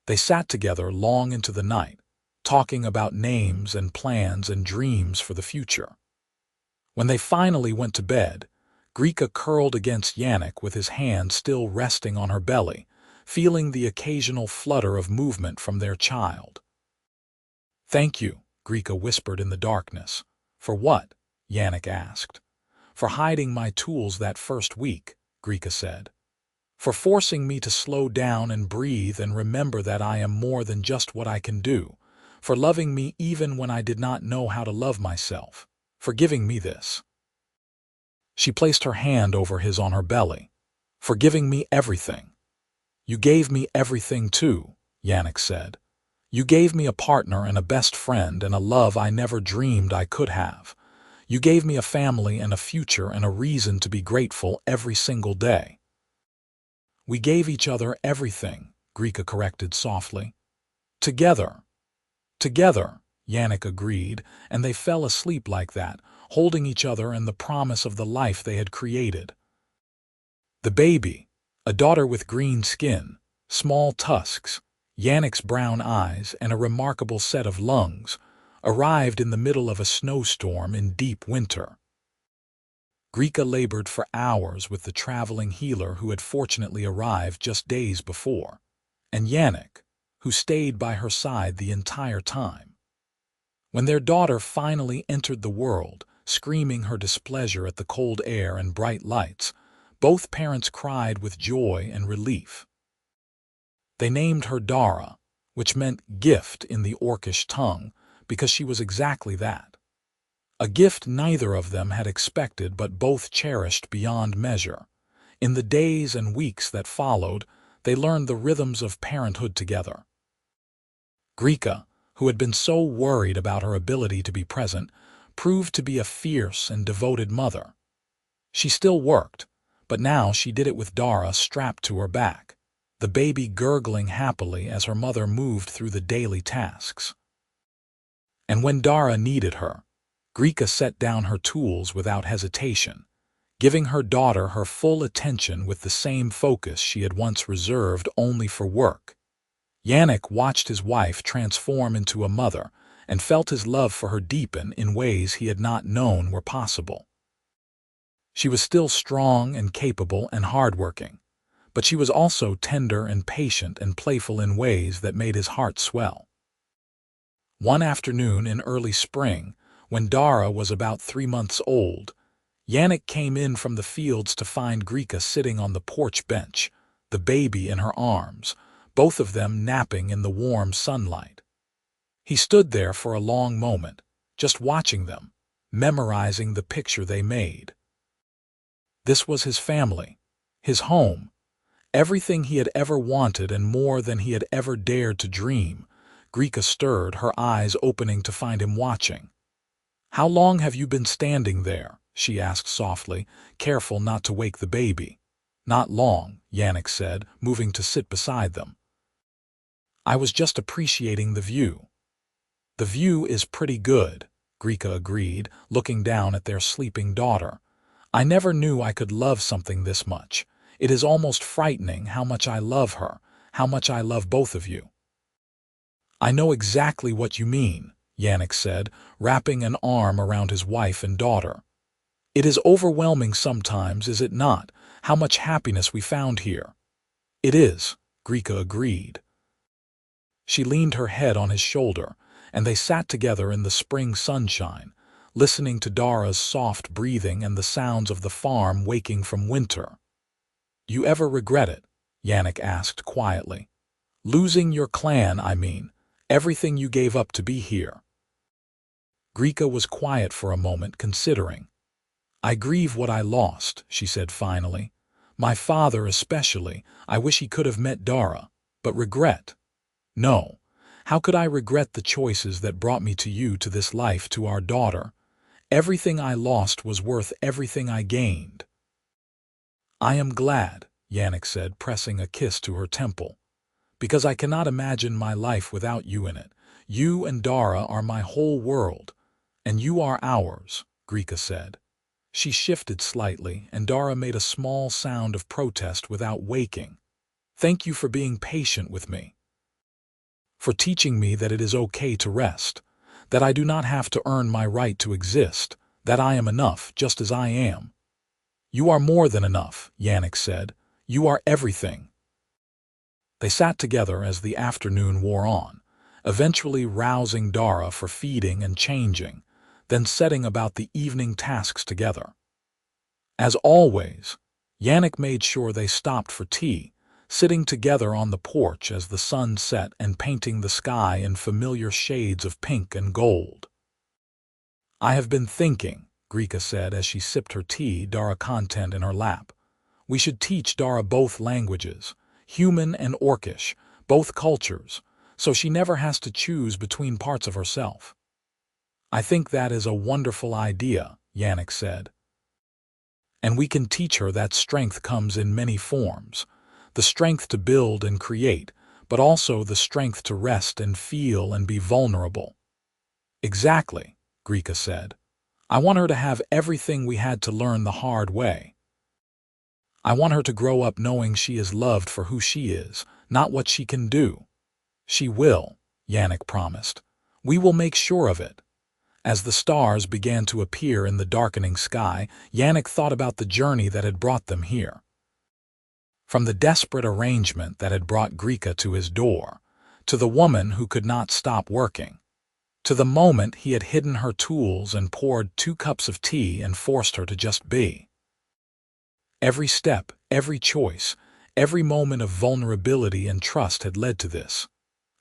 They sat together long into the night, talking about names and plans and dreams for the future. When they finally went to bed, Grika curled against Yannick with his hand still resting on her belly, feeling the occasional flutter of movement from their child. "Thank you," Grika whispered in the darkness. "For what?" Yannick asked. "For hiding my tools that first week," Grika said. "For forcing me to slow down and breathe and remember that I am more than just what I can do. For loving me even when I did not know how to love myself. For giving me this." She placed her hand over his on her belly. "For giving me everything." "You gave me everything too," Yannick said. "You gave me a partner and a best friend and a love I never dreamed I could have. You gave me a family and a future and a reason to be grateful every single day." "We gave each other everything," Grika corrected softly. "Together." "Together," Yannick agreed, and they fell asleep like that, holding each other and the promise of the life they had created. The baby, A daughter with green skin, small tusks, Yannick's brown eyes, and a remarkable set of lungs, arrived in the middle of a snowstorm in deep winter. Grika labored for hours with the traveling healer who had fortunately arrived just days before, and Yannick, who stayed by her side the entire time. When their daughter finally entered the world, screaming her displeasure at the cold air and bright lights, both parents cried with joy and relief. They named her Dara, which meant gift in the Orcish tongue, because she was exactly that. A gift neither of them had expected but both cherished beyond measure. In the days and weeks that followed, they learned the rhythms of parenthood together. Grika, who had been so worried about her ability to be present, proved to be a fierce and devoted mother. She still worked, but now she did it with Dara strapped to her back, the baby gurgling happily as her mother moved through the daily tasks. And when Dara needed her, Grika set down her tools without hesitation, giving her daughter her full attention with the same focus she had once reserved only for work. Yannick watched his wife transform into a mother and felt his love for her deepen in ways he had not known were possible. She was still strong and capable and hardworking, but she was also tender and patient and playful in ways that made his heart swell. One afternoon in early spring, when Dara was about 3 months old, Yannick came in from the fields to find Grika sitting on the porch bench, the baby in her arms, both of them napping in the warm sunlight. He stood there for a long moment, just watching them, memorizing the picture they made. This was his family, his home, everything he had ever wanted and more than he had ever dared to dream. Grika stirred, her eyes opening to find him watching. "How long have you been standing there?" she asked softly, careful not to wake the baby. "Not long," Yannick said, moving to sit beside them. "I was just appreciating the view." "The view is pretty good," Grika agreed, looking down at their sleeping daughter. "I never knew I could love something this much. It is almost frightening how much I love her, how much I love both of you." "I know exactly what you mean," Yannick said, wrapping an arm around his wife and daughter. "It is overwhelming sometimes, is it not, how much happiness we found here?" "It is," Grika agreed. She leaned her head on his shoulder, and they sat together in the spring sunshine, listening to Dara's soft breathing and the sounds of the farm waking from winter. "You ever regret it?" Yannick asked quietly. "Losing your clan, I mean, everything you gave up to be here." Grika was quiet for a moment, considering. "I grieve what I lost," she said finally. "My father especially. I wish he could have met Dara. But regret? No. How could I regret the choices that brought me to you, to this life, to our daughter? Everything I lost was worth everything I gained." "I am glad," Yannick said, pressing a kiss to her temple, "because I cannot imagine my life without you in it. You and Dara are my whole world, and you are ours," Grika said. She shifted slightly, and Dara made a small sound of protest without waking. "Thank you for being patient with me, for teaching me that it is okay to rest, that I do not have to earn my right to exist, that I am enough just as I am." "You are more than enough," Yannick said. "You are everything." They sat together as the afternoon wore on, eventually rousing Dara for feeding and changing, then setting about the evening tasks together. As always, Yannick made sure they stopped for tea, sitting together on the porch as the sun set and painting the sky in familiar shades of pink and gold. "I have been thinking," Grika said as she sipped her tea, Dara content in her lap. "We should teach Dara both languages, human and Orcish, both cultures, so she never has to choose between parts of herself." "I think that is a wonderful idea," Yannick said. "And we can teach her that strength comes in many forms. The strength to build and create, but also the strength to rest and feel and be vulnerable." "Exactly," Grika said. "I want her to have everything we had to learn the hard way." I want her to grow up knowing she is loved for who she is, not what she can do." "She will," Yannick promised. "We will make sure of it." As the stars began to appear in the darkening sky, Yannick thought about the journey that had brought them here. From the desperate arrangement that had brought Grika to his door, to the woman who could not stop working, to the moment he had hidden her tools and poured 2 cups of tea and forced her to just be. Every step, every choice, every moment of vulnerability and trust had led to this.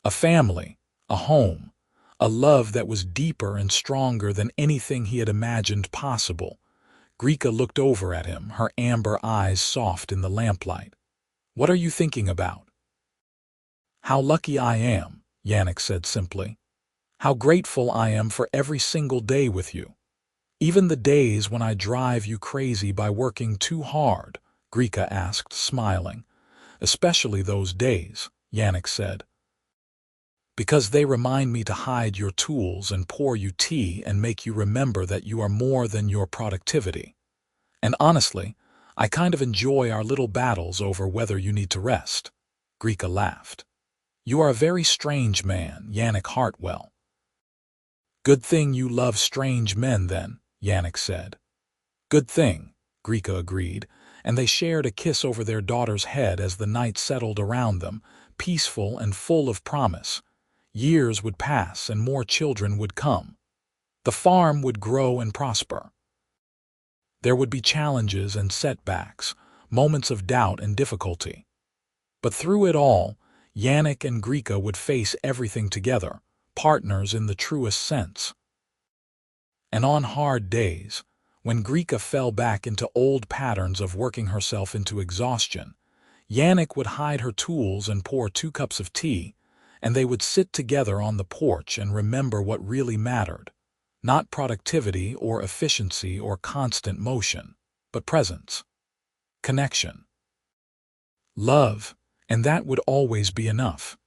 A family, a home, a love that was deeper and stronger than anything he had imagined possible. Grika looked over at him, her amber eyes soft in the lamplight. "What are you thinking about?" "How lucky I am," Yannick said simply. "How grateful I am for every single day with you. Even the days when I drive you crazy by working too hard," Grika asked, smiling. "Especially those days," Yannick said. "Because they remind me to hide your tools and pour you tea and make you remember that you are more than your productivity. And honestly, I kind of enjoy our little battles over whether you need to rest." Grika laughed. "You are a very strange man, Yannick Hartwell." "Good thing you love strange men, then," Yannick said. "Good thing," Grika agreed, and they shared a kiss over their daughter's head as the night settled around them, peaceful and full of promise. Years would pass and more children would come. The farm would grow and prosper. There would be challenges and setbacks, moments of doubt and difficulty. But through it all, Yannick and Grika would face everything together, partners in the truest sense. And on hard days, when Grika fell back into old patterns of working herself into exhaustion, Yannick would hide her tools and pour 2 cups of tea, and they would sit together on the porch and remember what really mattered. Not productivity or efficiency or constant motion, but presence, connection, love, and that would always be enough.